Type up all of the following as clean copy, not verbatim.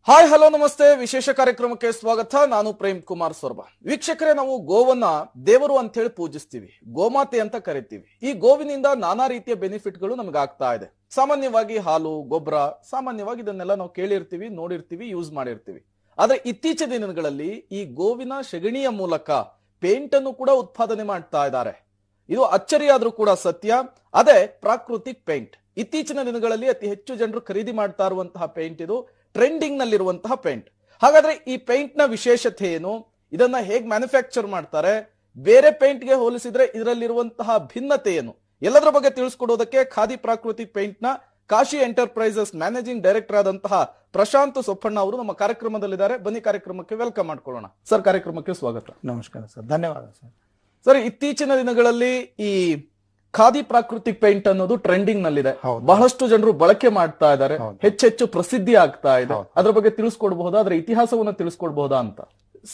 Hi hello ನಮಸ್ತೆ. ವಿಶೇಷ ಕಾರ್ಯಕ್ರಮಕ್ಕೆ ಸ್ವಾಗತ. ನಾನು ಪ್ರೇಮ್ ಕುಮಾರ್ ಸೊರ್ಬ. ವೀಕ್ಷಕರೇ, ನಾವು ಗೋವನ್ನ ದೇವರು ಅಂತ ಹೇಳಿ ಪೂಜಿಸ್ತೀವಿ, ಗೋಮಾತೆ ಅಂತ ಕರಿತೀವಿ. ಈ ಗೋವಿನಿಂದ ನಾನಾ ರೀತಿಯ ಬೆನಿಫಿಟ್ಗಳು ನಮ್ಗೆ ಆಗ್ತಾ ಇದೆ. ಸಾಮಾನ್ಯವಾಗಿ ಹಾಲು, ಗೊಬ್ಬರ, ಸಾಮಾನ್ಯವಾಗಿ ಇದನ್ನೆಲ್ಲ ನಾವು ಕೇಳಿರ್ತೀವಿ, ನೋಡಿರ್ತೀವಿ, ಯೂಸ್ ಮಾಡಿರ್ತೀವಿ. ಆದ್ರೆ ಇತ್ತೀಚಿನ ದಿನಗಳಲ್ಲಿ ಈ ಗೋವಿನ ಸೆಗಣಿಯ ಮೂಲಕ ಪೇಂಟ್ ಅನ್ನು ಕೂಡ ಉತ್ಪಾದನೆ ಮಾಡ್ತಾ ಇದ್ದಾರೆ. ಇದು ಅಚ್ಚರಿಯಾದ್ರೂ ಕೂಡ ಸತ್ಯ. ಅದೇ ಪ್ರಾಕೃತಿಕ್ ಪೇಂಟ್. ಇತ್ತೀಚಿನ ದಿನಗಳಲ್ಲಿ ಅತಿ ಹೆಚ್ಚು ಜನರು ಖರೀದಿ ಮಾಡ್ತಾ ಇರುವಂತಹ ಪೇಂಟ್ ಇದು. ಟ್ರೆಂಡಿಂಗ್ ನಲ್ಲಿರುವಂತಹ ಪೇಂಟ್. ಹಾಗಾದ್ರೆ ಈ ಪೇಂಟ್ ನ ವಿಶೇಷತೆ ಏನು, ಇದನ್ನ ಹೇಗೆ ಮ್ಯಾನುಫ್ಯಾಕ್ಚರ್ ಮಾಡ್ತಾರೆ, ಬೇರೆ ಪೇಂಟ್ ಗೆ ಹೋಲಿಸಿದ್ರೆ ಇದರಲ್ಲಿರುವಂತಹ ಭಿನ್ನತೆ ಏನು, ಎಲ್ಲದರ ಬಗ್ಗೆ ತಿಳಿಸ್ಕೊಡೋದಕ್ಕೆ ಖಾದಿ ಪ್ರಾಕೃತಿಕ್ ಪೇಂಟ್ ನ ಕಾಶಿ ಎಂಟರ್ಪ್ರೈಸಸ್ ಮ್ಯಾನೇಜಿಂಗ್ ಡೈರೆಕ್ಟರ್ ಆದಂತಹ ಪ್ರಶಾಂತ್ ಸೊಪ್ಪಣ್ಣ ಅವರು ನಮ್ಮ ಕಾರ್ಯಕ್ರಮದಲ್ಲಿದ್ದಾರೆ. ಬನ್ನಿ ಕಾರ್ಯಕ್ರಮಕ್ಕೆ ವೆಲ್ಕಮ್ ಮಾಡ್ಕೊಳ್ಳೋಣ. ಸರ್, ಕಾರ್ಯಕ್ರಮಕ್ಕೆ ಸ್ವಾಗತ. ನಮಸ್ಕಾರ ಸರ್, ಧನ್ಯವಾದ ಸರ್. ಸರ್, ಇತ್ತೀಚಿನ ದಿನಗಳಲ್ಲಿ ಈ ಖಾದಿ ಪ್ರಾಕೃತಿಕ್ ಪೇಂಟ್ ಅನ್ನೋದು ಟ್ರೆಂಡಿಂಗ್ ನಲ್ಲಿದೆ. ಬಹಳಷ್ಟು ಜನರು ಬಳಕೆ ಮಾಡ್ತಾ ಇದ್ದಾರೆ, ಹೆಚ್ಚೆಚ್ಚು ಪ್ರಸಿದ್ಧಿ ಆಗ್ತಾ ಇದೆ. ಅದ್ರ ಬಗ್ಗೆ ತಿಳಿಸ್ಕೊಡ್ಬಹುದಾ, ಅದರ ಇತಿಹಾಸವನ್ನ ತಿಳಿಸ್ಕೊಡ್ಬಹುದಾ ಅಂತ?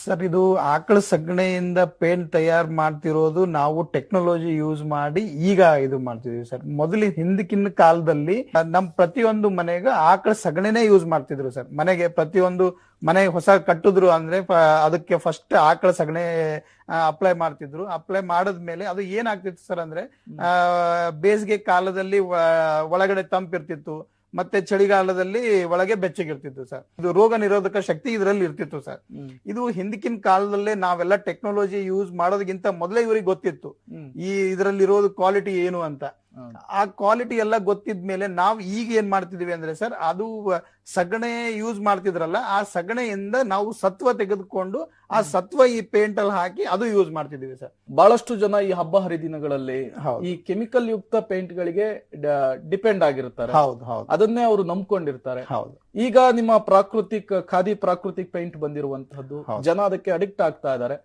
ಸರ್, ಇದು ಆಕಳ ಸಗಣಿಯಿಂದ ಪೇಂಟ್ ತಯಾರು ಮಾಡ್ತಿರೋದು ನಾವು ಟೆಕ್ನಾಲಜಿ ಯೂಸ್ ಮಾಡಿ ಈಗ ಇದು ಮಾಡ್ತಿದೀವಿ ಸರ್. ಮೊದಲು ಹಿಂದಕ್ಕಿನ ಕಾಲದಲ್ಲಿ ನಮ್ ಪ್ರತಿಯೊಂದು ಮನೆಗೆ ಆಕಳ ಸಗಣಿನೇ ಯೂಸ್ ಮಾಡ್ತಿದ್ರು ಸರ್. ಮನೆಗೆ ಪ್ರತಿಯೊಂದು ಮನೆ ಹೊಸ ಕಟ್ಟಿದ್ರು ಅಂದ್ರೆ ಅದಕ್ಕೆ ಫಸ್ಟ್ ಆಕಳ ಸಗಣಿ ಅಪ್ಲೈ ಮಾಡ್ತಿದ್ರು. ಅಪ್ಲೈ ಮಾಡದ್ಮೇಲೆ ಅದು ಏನಾಗ್ತಿತ್ತು ಸರ್ ಅಂದ್ರೆ ಬೇಸಿಗೆ ಕಾಲದಲ್ಲಿ ಒಳಗಡೆ ತಂಪಿರ್ತಿತ್ತು, ಮತ್ತೆ ಚಳಿಗಾಲದಲ್ಲಿ ಒಳಗೆ ಬೆಚ್ಚಗಿರ್ತಿತ್ತು ಸರ್. ಇದು ರೋಗ ನಿರೋಧಕ ಶಕ್ತಿ ಇದರಲ್ಲಿ ಇರ್ತಿತ್ತು ಸರ್. ಇದು ಹಿಂದಕ್ಕಿನ ಕಾಲದಲ್ಲೇ ನಾವೆಲ್ಲ ಟೆಕ್ನಾಲಜಿ ಯೂಸ್ ಮಾಡೋದಕ್ಕಿಂತ ಮೊದಲೇ ಇವ್ರಿಗೆ ಗೊತ್ತಿತ್ತು ಈ ಇದರಲ್ಲಿ ಇರೋದು ಕ್ವಾಲಿಟಿ ಏನು ಅಂತ. ಆ ಕ್ವಾಲಿಟಿ ಎಲ್ಲ ಗೊತ್ತಿದ್ಮೇಲೆ ನಾವು ಈಗ ಏನ್ ಮಾಡ್ತಿದೀವಿ ಅಂದ್ರೆ ಸರ್, ಅದು ಸಗಣಿ ಯೂಸ್ ಮಾಡ್ತಿದ್ರಲ್ಲ, ಆ ಸಗಣಿಯಿಂದ ನಾವು ಸತ್ವ ತೆಗೆದುಕೊಂಡು ಆ ಸತ್ವ ಈ ಪೇಂಟ್ ಅಲ್ಲಿ ಹಾಕಿ ಅದು ಯೂಸ್ ಮಾಡ್ತಿದೀವಿ ಸರ್. ಬಹಳಷ್ಟು ಜನ ಈ ಹಬ್ಬ ಹರಿದಿನಗಳಲ್ಲಿ ಈ ಕೆಮಿಕಲ್ ಯುಕ್ತ ಪೇಂಟ್ ಗಳಿಗೆ ಡಿಪೆಂಡ್ ಆಗಿರ್ತಾರೆ. ಅದನ್ನೇ ಅವರು ನಂಬ್ಕೊಂಡಿರ್ತಾರೆ. ಈಗ ನಿಮ್ಮ ಖಾದಿ ಪ್ರಾಕೃತಿಕ್ ಪೇಂಟ್ ಬಂದಿರುವಂತಹದ್ದು, ಜನ ಅದಕ್ಕೆ ಅಡಿಕ್ಟ್ ಆಗ್ತಾ ಇದ್ದಾರೆ.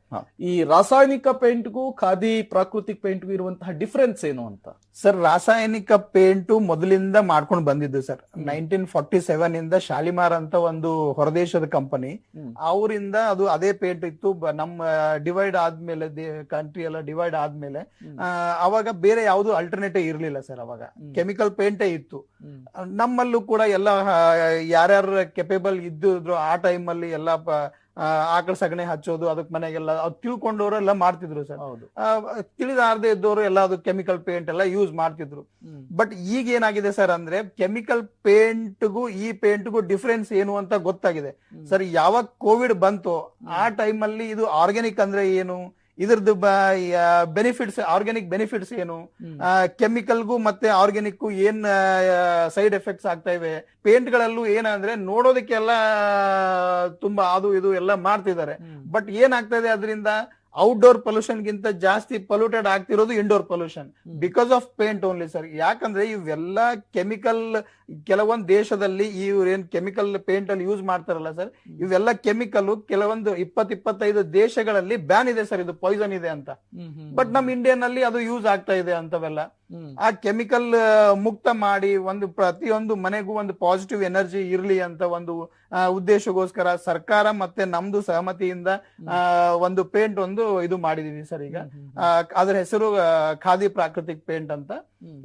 ಈ ರಾಸಾಯನಿಕ ಪೇಂಟ್ಗೂ ಖಾದಿ ಪ್ರಾಕೃತಿಕ್ ಪೇಂಟ್ಗೂ ಇರುವಂತಹ ಡಿಫರೆನ್ಸ್ ಏನು ಅಂತ? ಸರ್, ರಾಸಾಯನಿಕ ಪೇಂಟ್ ಮೊದಲಿಂದ ಮಾಡ್ಕೊಂಡು ಬಂದಿದ್ದು ಸರ್. 1947 ಇಂದ ಶಾಲಿಮಾರ್ ಅಂತ ಒಂದು ಹೊರದೇಶದ ಕಂಪನಿ, ಅವರಿಂದ ಅದು ಅದೇ ಪೇಂಟ್ ಇತ್ತು. ನಮ್ಮ ಡಿವೈಡ್ ಆದ್ಮೇಲೆ, ಕಂಟ್ರಿ ಎಲ್ಲ ಡಿವೈಡ್ ಆದ್ಮೇಲೆ ಅವಾಗ ಬೇರೆ ಯಾವ್ದು ಅಲ್ಟರ್ನೇಟಿವ್ ಇರ್ಲಿಲ್ಲ ಸರ್. ಅವಾಗ ಕೆಮಿಕಲ್ ಪೇಂಟೇ ಇತ್ತು. ನಮ್ಮಲ್ಲೂ ಕೂಡ ಎಲ್ಲ ಯಾರ್ಯಾರು ಕೆಪೇಬಲ್ ಇದ್ದಿದ್ರು ಆ ಟೈಮ್ ಅಲ್ಲಿ ಎಲ್ಲ ಆಕಳ ಸಗಣಿ ಹಚ್ಚೋದು, ಅದಕ್ ಮನೆಗೆಲ್ಲ ತಿಳ್ಕೊಂಡವ್ರು ಎಲ್ಲ ಮಾಡ್ತಿದ್ರು ಸರ್. ತಿಳಿದಾರ್ದೇ ಇದ್ದವರು ಎಲ್ಲ ಅದು ಕೆಮಿಕಲ್ ಪೇಂಟ್ ಎಲ್ಲ ಯೂಸ್ ಮಾಡ್ತಿದ್ರು. ಬಟ್ ಈಗ ಏನಾಗಿದೆ ಸರ್ ಅಂದ್ರೆ, ಕೆಮಿಕಲ್ ಪೇಂಟ್ಗೂ ಈ ಪೇಂಟ್ಗೂ ಡಿಫ್ರೆನ್ಸ್ ಏನು ಅಂತ ಗೊತ್ತಾಗಿದೆ ಸರ್. ಯಾವಾಗ ಕೋವಿಡ್ ಬಂತು ಆ ಟೈಮ್ ಅಲ್ಲಿ ಇದು ಆರ್ಗ್ಯಾನಿಕ್ ಅಂದ್ರೆ ಏನು, ಇದ್ರದ್ದು ಬೆನಿಫಿಟ್ಸ್, ಆರ್ಗ್ಯಾನಿಕ್ ಬೆನಿಫಿಟ್ಸ್ ಏನು, ಕೆಮಿಕಲ್ಗೂ ಮತ್ತೆ ಆರ್ಗ್ಯಾನಿಕ್ಗೂ ಏನ್ ಸೈಡ್ ಎಫೆಕ್ಟ್ಸ್ ಆಗ್ತಾ ಇವೆ, ಪೇಂಟ್ ಗಳಲ್ಲೂ ಏನಂದ್ರೆ ನೋಡೋದಕ್ಕೆಲ್ಲ ತುಂಬಾ ಅದು ಇದು ಎಲ್ಲ ಮಾಡ್ತಿದ್ದಾರೆ. ಬಟ್ ಏನಾಗ್ತಾ ಇದೆ ಅದರಿಂದ ಔಟ್ಡೋರ್ ಪೊಲ್ಯೂಷನ್ ಗಿಂತ ಜಾಸ್ತಿ ಪೊಲ್ಯೂಟೆಡ್ ಆಗ್ತಿರೋದು indoor pollution because of paint only sir. ಯಾಕಂದ್ರೆ ಇವೆಲ್ಲ ಕೆಮಿಕಲ್, ಕೆಲವೊಂದು ದೇಶದಲ್ಲಿ ಇವ್ರೇನ್ ಕೆಮಿಕಲ್ ಪೇಂಟ್ ಅಲ್ಲಿ ಯೂಸ್ ಮಾಡ್ತಾರಲ್ಲ ಸರ್, ಇವೆಲ್ಲ ಕೆಮಿಕಲ್ ಕೆಲವೊಂದು 20-25 ದೇಶಗಳಲ್ಲಿ ಬ್ಯಾನ್ ಇದೆ ಸರ್, ಇದು ಪಾಯ್ಸನ್ ಇದೆ ಅಂತ. ಬಟ್ ನಮ್ ಇಂಡಿಯನ್ ಅಲ್ಲಿ ಅದು ಯೂಸ್ ಆಗ್ತಾ ಇದೆ ಅಂತವೆಲ್ಲ. ಆ ಕೆಮಿಕಲ್ ಮುಕ್ತ ಮಾಡಿ ಒಂದು ಪ್ರತಿಯೊಂದು ಮನೆಗೂ ಒಂದು ಪಾಸಿಟಿವ್ ಎನರ್ಜಿ ಇರ್ಲಿ ಅಂತ ಒಂದು ಉದ್ದೇಶಕ್ಕೋಸ್ಕರ ಸರ್ಕಾರ ಮತ್ತೆ ನಮ್ದು ಸಹಮತಿಯಿಂದ ಒಂದು ಪೇಂಟ್ ಒಂದು ಇದು ಮಾಡಿದೀವಿ ಸರ್. ಈಗ ಅದ್ರ ಹೆಸರು ಖಾದಿ ಪ್ರಾಕೃತಿಕ್ ಪೇಂಟ್ ಅಂತ.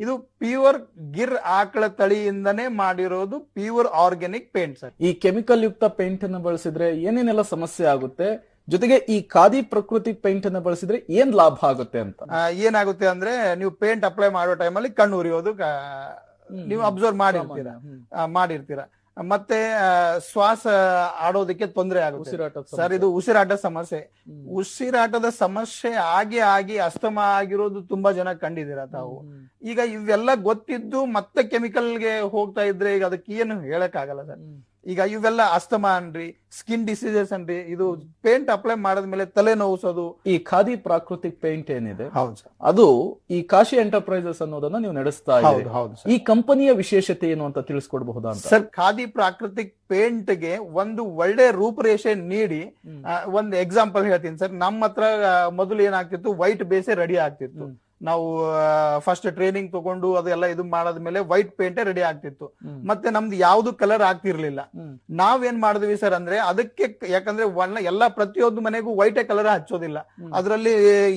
ಇದು ಪ್ಯೂರ್ ಗಿರ್ ಆಕಳ ತಳಿಯಿಂದನೇ ಮಾಡಿರೋದು ಪ್ಯೂರ್ ಆರ್ಗ್ಯಾನಿಕ್ ಪೇಂಟ್ ಸರ್. ಈ ಕೆಮಿಕಲ್ ಯುಕ್ತ ಪೇಂಟ್ ಅನ್ನು ಬಳಸಿದ್ರೆ ಏನೇನೆಲ್ಲ ಸಮಸ್ಯೆ ಆಗುತ್ತೆ, ಜೊತೆಗೆ ಈ ಖಾದಿ ಪ್ರಾಕೃತಿಕ್ ಪೇಂಟ್ ಅನ್ನು ಬಳಸಿದ್ರೆ ಏನ್ ಲಾಭ ಆಗುತ್ತೆ ಅಂತ? ಏನಾಗುತ್ತೆ ಅಂದ್ರೆ, ನೀವು ಪೇಂಟ್ ಅಪ್ಲೈ ಮಾಡೋ ಟೈಮಲ್ಲಿ ಕಣ್ಣು ಉರಿಯೋದು ನೀವು ಅಬ್ಸರ್ವ್ ಮಾಡಿರ್ತೀರಾ. ಮತ್ತೆ ಶ್ವಾಸ ಆಡೋದಕ್ಕೆ ತೊಂದರೆ ಆಗುತ್ತೆ ಸರ್. ಇದು ಉಸಿರಾಟ ಸಮಸ್ಯೆ. ಉಸಿರಾಟದ ಸಮಸ್ಯೆ ಆಗಿ ಅಸ್ತಮಾ ಆಗಿರೋದು ತುಂಬಾ ಜನ ಕಂಡಿದ್ದೀರಾ ತಾವು. ಈಗ ಇವೆಲ್ಲ ಗೊತ್ತಿದ್ದು ಮತ್ತೆ ಕೆಮಿಕಲ್ಗೆ ಹೋಗ್ತಾ ಇದ್ರೆ ಈಗ ಅದಕ್ಕೆ ಏನು ಹೇಳಕ್ ಆಗಲ್ಲ ಸರ್. ಈಗ ಇವೆಲ್ಲ ಅಸ್ತಮಾ ಅನ್ರಿ, ಸ್ಕಿನ್ ಡಿಸೀಸಸ್ ಅನ್ರಿ, ಇದು ಪೇಂಟ್ ಅಪ್ಲೈ ಮಾಡಿದ್ಮೇಲೆ ತಲೆ ನೋವಿಸೋದು. ಈ ಖಾದಿ ಪ್ರಾಕೃತಿಕ್ ಪೇಂಟ್ ಏನಿದೆ, ಅದು ಈ ಕಾಶಿ ಎಂಟರ್ಪ್ರೈಸಸ್ ಅನ್ನೋದನ್ನ ನೀವು ನಡೆಸ್ತಾ ಇದ್ದೀರಿ. ಈ ಕಂಪನಿಯ ವಿಶೇಷತೆ ಏನು ಅಂತ ತಿಳಿಸ್ಕೊಡ್ಬಹುದಾ ಅಂತ? ಸರ್, ಖಾದಿ ಪ್ರಾಕೃತಿಕ್ ಪೇಂಟ್ ಗೆ ಒಂದು ಒಳ್ಳೆ ರೂಪರೇಷೆ ನೀಡಿ ಒಂದು ಎಕ್ಸಾಂಪಲ್ ಹೇಳ್ತೀನಿ ಸರ್. ನಮ್ಮ ಹತ್ರ ಮೊದಲು ಏನಾಗ್ತಿತ್ತು, ವೈಟ್ ಬೇಸೆ ರೆಡಿ ಆಗ್ತಿತ್ತು. ನಾವು ಫಸ್ಟ್ ಟ್ರೈನಿಂಗ್ ತಗೊಂಡು ಅದೆಲ್ಲ ಇದು ಮಾಡಾದ್ಮೇಲೆ ವೈಟ್ ಪೇಂಟೇ ರೆಡಿ ಆಗ್ತಿತ್ತು. ಮತ್ತೆ ನಮ್ದು ಯಾವ್ದು ಕಲರ್ ಆಗ್ತಿರ್ಲಿಲ್ಲ. ನಾವೇನ್ ಮಾಡಿದ್ವಿ ಸರ್ ಅಂದ್ರೆ, ಅದಕ್ಕೆ ಯಾಕಂದ್ರೆ ಎಲ್ಲಾ ಪ್ರತಿಯೊಂದು ಮನೆಗೂ ವೈಟೇ ಕಲರ್ ಹಚ್ಚೋದಿಲ್ಲ. ಅದ್ರಲ್ಲಿ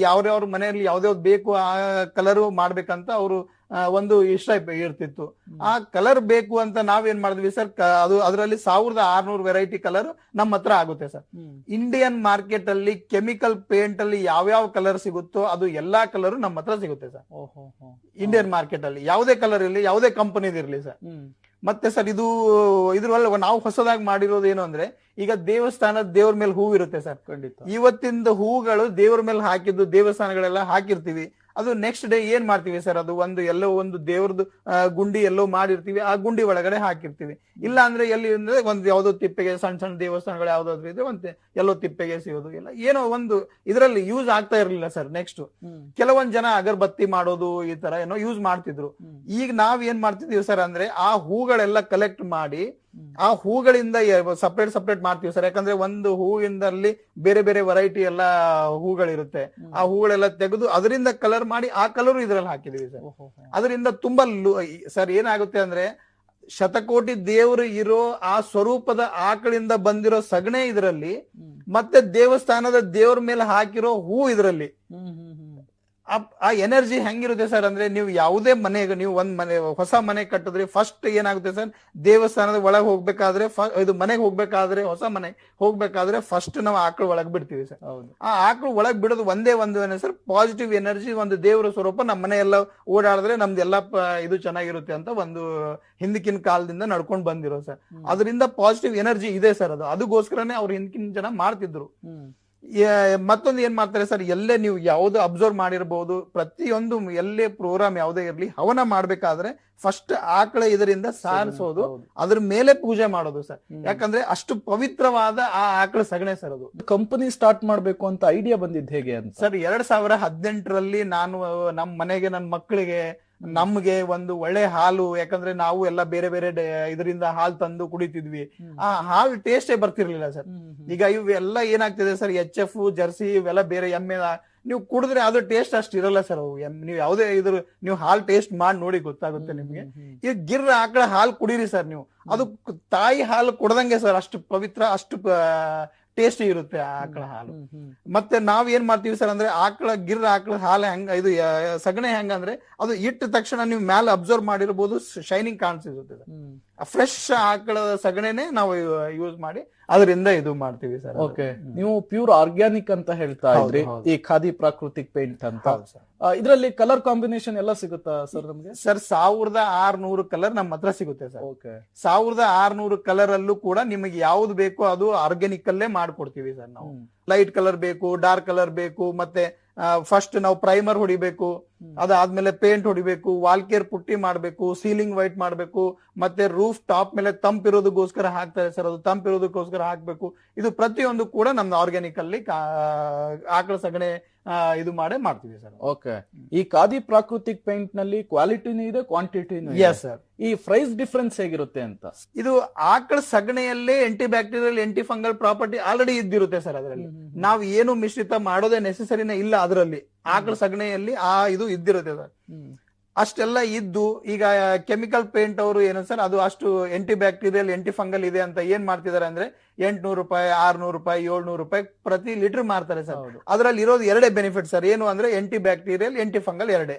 ಯಾವ್ಯಾವ್ರ ಮನೆಯಲ್ಲಿ ಯಾವ್ದಾವ್ದು ಬೇಕು ಆ ಕಲರ್ ಮಾಡ್ಬೇಕಂತ ಅವರು ಒಂದು ಇಷ್ಟ ಇರ್ತಿತ್ತು. ಆ ಕಲರ್ ಬೇಕು ಅಂತ ನಾವೇನ್ ಮಾಡಿದ್ವಿ ಸರ್, ಅದು ಅದರಲ್ಲಿ 1600 ವೆರೈಟಿ ಕಲರ್ ನಮ್ಮ ಹತ್ರ ಆಗುತ್ತೆ ಸರ್. ಇಂಡಿಯನ್ ಮಾರ್ಕೆಟ್ ಅಲ್ಲಿ ಕೆಮಿಕಲ್ ಪೇಂಟ್ ಅಲ್ಲಿ ಯಾವ್ಯಾವ ಕಲರ್ ಸಿಗುತ್ತೋ ಅದು ಎಲ್ಲಾ ಕಲರ್ ನಮ್ಮ ಹತ್ರ ಸಿಗುತ್ತೆ ಸರ್. ಇಂಡಿಯನ್ ಮಾರ್ಕೆಟ್ ಅಲ್ಲಿ ಯಾವುದೇ ಕಲರ್ ಇರಲಿ, ಯಾವುದೇ ಕಂಪನಿದ್ ಇರ್ಲಿ ಸರ್. ಮತ್ತೆ ಸರ್ ಇದ್ರೊಳಗೆ ನಾವು ಹೊಸದಾಗಿ ಮಾಡಿರೋದು ಏನು ಅಂದ್ರೆ, ಈಗ ದೇವಸ್ಥಾನದ ದೇವ್ರ ಮೇಲೆ ಹೂವು ಇರುತ್ತೆ ಸರ್. ಖಂಡಿತ ಇವತ್ತಿಂದ ಹೂಗಳು ದೇವ್ರ ಮೇಲೆ ಹಾಕಿದ್ದು ದೇವಸ್ಥಾನಗಳೆಲ್ಲ ಹಾಕಿರ್ತೀವಿ. ಅದು ನೆಕ್ಸ್ಟ್ ಡೇ ಏನ್ ಮಾಡ್ತೀವಿ ಸರ್, ಅದು ಎಲ್ಲೋ ಒಂದು ದೇವ್ರದ್ದು ಗುಂಡಿ ಎಲ್ಲೋ ಮಾಡಿರ್ತೀವಿ, ಆ ಗುಂಡಿ ಒಳಗಡೆ ಹಾಕಿರ್ತೀವಿ. ಇಲ್ಲ ಅಂದ್ರೆ ಎಲ್ಲಿ ಅಂದ್ರೆ ಒಂದು ಯಾವ್ದೋ ತಿಪ್ಪೆಗೆ, ಸಣ್ಣ ಸಣ್ಣ ದೇವಸ್ಥಾನಗಳು ಯಾವ್ದಾದ್ರು ಇದ್ರೆ ಒಂದು ಎಲ್ಲೋ ತಿಪ್ಪೆಗೆ ಸಿಗೋದು, ಇಲ್ಲ ಏನೋ ಒಂದು ಇದರಲ್ಲಿ ಯೂಸ್ ಆಗ್ತಾ ಇರ್ಲಿಲ್ಲ ಸರ್. ನೆಕ್ಸ್ಟ್ ಕೆಲವೊಂದ್ ಜನ ಅಗರಬತ್ತಿ ಮಾಡೋದು ಈ ತರ ಏನೋ ಯೂಸ್ ಮಾಡ್ತಿದ್ರು. ಈಗ ನಾವ್ ಏನ್ ಮಾಡ್ತಿದೀವಿ ಸರ್ ಅಂದ್ರೆ, ಆ ಹೂಗಳೆಲ್ಲ ಕಲೆಕ್ಟ್ ಮಾಡಿ ಆ ಹೂಗಳಿಂದ ಸಪ್ರೇಟ್ ಮಾಡ್ತೀವಿ ಸರ್. ಯಾಕಂದ್ರೆ ಒಂದು ಹೂವಿಂದಲ್ಲಿ ಬೇರೆ ಬೇರೆ ವೆರೈಟಿ ಎಲ್ಲ ಹೂಗಳಿರುತ್ತೆ. ಆ ಹೂಗಳೆಲ್ಲ ತೆಗೆದು ಅದರಿಂದ ಕಲರ್ ಮಾಡಿ ಆ ಕಲರ್ ಇದ್ರಲ್ಲಿ ಹಾಕಿದೀವಿ ಸರ್. ಅದರಿಂದ ತುಂಬಾ ಸರ್ ಏನಾಗುತ್ತೆ ಅಂದ್ರೆ, ಶತಕೋಟಿ ದೇವರು ಇರೋ ಆ ಸ್ವರೂಪದ ಆಕಳಿಂದ ಬಂದಿರೋ ಸಗಣೆ ಇದರಲ್ಲಿ, ಮತ್ತೆ ದೇವಸ್ಥಾನದ ದೇವ್ರ ಮೇಲೆ ಹಾಕಿರೋ ಹೂ ಇದರಲ್ಲಿ. ಆ ಎನರ್ಜಿ ಹೆಂಗಿರುತ್ತೆ ಸರ್ ಅಂದ್ರೆ, ನೀವು ಯಾವುದೇ ಮನೆಗೆ ನೀವು ಹೊಸ ಮನೆ ಕಟ್ಟಿದ್ರೆ ಫಸ್ಟ್ ಏನಾಗುತ್ತೆ ಸರ್, ದೇವಸ್ಥಾನದ ಒಳಗೆ ಹೋಗ್ಬೇಕಾದ್ರೆ, ಇದು ಮನೆಗೆ ಹೋಗ್ಬೇಕಾದ್ರೆ, ಹೊಸ ಮನೆ ಹೋಗ್ಬೇಕಾದ್ರೆ ಫಸ್ಟ್ ನಾವು ಆಕಳು ಒಳಗ್ ಬಿಡ್ತೀವಿ ಸರ್. ಆ ಆಕಳು ಒಳಗ್ ಬಿಡೋದು ಒಂದೇ ಒಂದು ಸರ್, ಪಾಸಿಟಿವ್ ಎನರ್ಜಿ, ಒಂದು ದೇವರ ಸ್ವರೂಪ ನಮ್ಮ ಮನೆ ಎಲ್ಲ ಓಡಾಡಿದ್ರೆ ನಮ್ದೆಲ್ಲ ಇದು ಚೆನ್ನಾಗಿರುತ್ತೆ ಅಂತ ಒಂದು ಹಿಂದಕ್ಕಿನ ಕಾಲದಿಂದ ನಡ್ಕೊಂಡು ಬಂದಿರೋ ಸರ್. ಅದರಿಂದ ಪಾಸಿಟಿವ್ ಎನರ್ಜಿ ಇದೆ ಸರ್. ಅದಕ್ಕೋಸ್ಕರನೇ ಅವ್ರು ಹಿಂದಕ್ಕಿನ ಜನ ಮಾಡ್ತಿದ್ರು. ಮತ್ತೊಂದು ಏನ್ ಮಾಡ್ತಾರೆ ಸರ್, ಎಲ್ಲೇ ನೀವು ಯಾವ್ದು ಅಬ್ಸರ್ವ್ ಮಾಡಿರ್ಬಹುದು, ಪ್ರತಿಯೊಂದು ಎಲ್ಲೇ ಪ್ರೋಗ್ರಾಮ್ ಯಾವುದೇ ಇರ್ಲಿ, ಹವನ ಮಾಡ್ಬೇಕಾದ್ರೆ ಫಸ್ಟ್ ಆಕಳ ಇದರಿಂದ ಸಾರಿಸೋದು, ಅದ್ರ ಮೇಲೆ ಪೂಜೆ ಮಾಡೋದು ಸರ್. ಯಾಕಂದ್ರೆ ಅಷ್ಟು ಪವಿತ್ರವಾದ ಆ ಆಕಳ ಸಗಣೆ ಸರ್. ಅದು ಕಂಪನಿ ಸ್ಟಾರ್ಟ್ ಮಾಡ್ಬೇಕು ಅಂತ ಐಡಿಯಾ ಬಂದಿದ್ದು ಹೇಗೆ ಅಂತ ಸರ್, 2018ರಲ್ಲಿ ನಾನು ನಮ್ಮ ಮನೆಗೆ, ನನ್ನ ಮಕ್ಕಳಿಗೆ, ನಮ್ಗೆ ಒಂದು ಒಳ್ಳೆ ಹಾಲು, ಯಾಕಂದ್ರೆ ನಾವು ಎಲ್ಲ ಬೇರೆ ಬೇರೆ ಇದರಿಂದ ಹಾಲು ತಂದು ಕುಡಿತಿದ್ವಿ. ಆ ಹಾಲು ಟೇಸ್ಟೇ ಬರ್ತಿರ್ಲಿಲ್ಲ ಸರ್. ಈಗ ಇವೆಲ್ಲ ಏನಾಗ್ತಿದೆ ಸರ್, HF, ಜರ್ಸಿ ಇವೆಲ್ಲ ಬೇರೆ ಎಮ್ಮೆ ನೀವು ಕುಡಿದ್ರೆ ಅದು ಟೇಸ್ಟ್ ಅಷ್ಟು ಇರಲ್ಲ ಸರ್. ಅವು ನೀವು ಯಾವುದೇ ನೀವು ಹಾಲು ಟೇಸ್ಟ್ ಮಾಡಿ ನೋಡಿ ಗೊತ್ತಾಗುತ್ತೆ ನಿಮ್ಗೆ. ಈಗ ಗಿರ್ ಆಕಳ ಹಾಲು ಕುಡೀರಿ ಸರ್ ನೀವು, ಅದು ತಾಯಿ ಹಾಲು ಕುಡ್ದಂಗೆ ಸರ್. ಅಷ್ಟು ಪವಿತ್ರ, ಅಷ್ಟು ಟೇಸ್ಟಿ ಇರುತ್ತೆ ಆಕಳ ಹಾಲು. ಮತ್ತೆ ನಾವ್ ಏನ್ ಮಾಡ್ತೀವಿ ಸರ್ ಅಂದ್ರೆ, ಆಕಳ ಹಾಲು ಇದು ಸಗಣಿ ಹೆಂಗಂದ್ರೆ, ಅದು ಇಟ್ಟ ತಕ್ಷಣ ನೀವು ಮೇಲೆ ಅಬ್ಸರ್ವ್ ಮಾಡಿರ್ಬೋದು, ಶೈನಿಂಗ್ ಕಾಣಿಸುತ್ತೆ. ಫ್ರೆಶ್ ಆಕಳ ಸಗಣಿನೇ ನಾವು ಯೂಸ್ ಮಾಡಿ ಅದರಿಂದ ಇದು ಮಾಡ್ತೀವಿ ಸರ್. ಓಕೆ, ನೀವು ಪ್ಯೂರ್ ಆರ್ಗ್ಯಾನಿಕ್ ಅಂತ ಹೇಳ್ತಾ ಇದ್ರಿ, ಈ ಖಾದಿ ಪ್ರಾಕೃತಿಕ್ ಪೇಂಟ್ ಅಂತ. ಇದರಲ್ಲಿ ಕಲರ್ ಕಾಂಬಿನೇಷನ್ ಎಲ್ಲ ಸಿಗುತ್ತಾ ಸರ್ ನಮ್ಗೆ? ಸರ್ 1600 ಕಲರ್ ನಮ್ಮ ಹತ್ರ ಸಿಗುತ್ತೆ ಸರ್. ಓಕೆ, 1600 ಕಲರ್ ಅಲ್ಲೂ ಕೂಡ ನಿಮಗೆ ಯಾವ್ದು ಬೇಕೋ ಅದು ಆರ್ಗ್ಯಾನಿಕ್ ಅಲ್ಲೇ ಮಾಡ್ಕೊಡ್ತೀವಿ ಸರ್ ನಾವು. ಲೈಟ್ ಕಲರ್ ಬೇಕು, ಡಾರ್ಕ್ ಕಲರ್ ಬೇಕು, ಮತ್ತೆ ಫಸ್ಟ್ ನಾವು ಪ್ರೈಮರ್ ಹೊಡಿಬೇಕು, ಅದಾದ್ಮೇಲೆ ಪೇಂಟ್ ಹೊಡಿಬೇಕು, ವಾಲ್ಕೇರ್ ಪುಟ್ಟಿ ಮಾಡ್ಬೇಕು, ಸೀಲಿಂಗ್ ವೈಟ್ ಮಾಡ್ಬೇಕು, ಮತ್ತೆ ರೂಫ್ ಟಾಪ್ ಮೇಲೆ ತಂಪಿರೋದಕ್ಕೋಸ್ಕರ ಹಾಕ್ತಾರೆ ಸರ್. ಅದು ತಂಪಿರೋದಕ್ಕೋಸ್ಕರ ಹಾಕ್ಬೇಕು. ಇದು ಪ್ರತಿಯೊಂದು ಕೂಡ ನಮ್ದು ಆರ್ಗ್ಯಾನಿಕ್ ಅಲ್ಲಿ ಆಕಳ ಸಗಣಿ ಇದು ಮಾಡ್ತೀವಿ ಸರ್. ಓಕೆ, ಈ ಖಾದಿ ಪ್ರಾಕೃತಿಕ್ ಪೇಂಟ್ ನಲ್ಲಿ ಕ್ವಾಲಿಟಿನೂ ಇದೆ, ಕ್ವಾಂಟಿಟಿನೂ ಇದೆ. Yes sir. ಈ ಪ್ರೈಸ್ ಡಿಫರೆನ್ಸ್ ಹೇಗಿರುತ್ತೆ ಅಂತ? ಇದು ಆಕಳ ಸಗಣಿಯಲ್ಲೇ anti bacterial, anti fungal property already ಇದ್ದಿರುತ್ತೆ ಸರ್. ಅದರಲ್ಲಿ ನಾವು ಏನು ಮಿಶ್ರಿತ ಮಾಡೋದೇ ನೆಸೆಸರಿನೇ ಇಲ್ಲ. ಅದರಲ್ಲಿ ಆಕಳ ಸಗಣಿಯಲ್ಲಿ ಇದು ಇದ್ದಿರುತ್ತೆ ಸರ್. ಅಷ್ಟೆಲ್ಲ ಇದ್ದು, ಈಗ ಕೆಮಿಕಲ್ ಪೇಂಟ್ ಅವರು ಏನು ಸರ್, ಅದು ಅಷ್ಟು ಆಂಟಿ ಬ್ಯಾಕ್ಟೀರಿಯಲ್, ಆಂಟಿ ಫಂಗಲ್ ಇದೆ ಅಂತ ಏನ್ ಮಾಡ್ತಿದ್ದಾರೆ ಅಂದ್ರೆ, 800 ರೂಪಾಯಿ, 600 ರೂಪಾಯಿ, 700 ರೂಪಾಯಿ ಪ್ರತಿ ಲೀಟರ್ ಮಾರ್ತಾರೆ ಸರ್. ಅದ್ರಲ್ಲಿ ಇರೋದು ಎರಡೇ ಬೆನಿಫಿಟ್ ಸರ್. ಏನು ಅಂದ್ರೆ ಆಂಟಿ ಬ್ಯಾಕ್ಟೀರಿಯಲ್, ಆಂಟಿ ಫಂಗಲ್ ಎರಡೇ.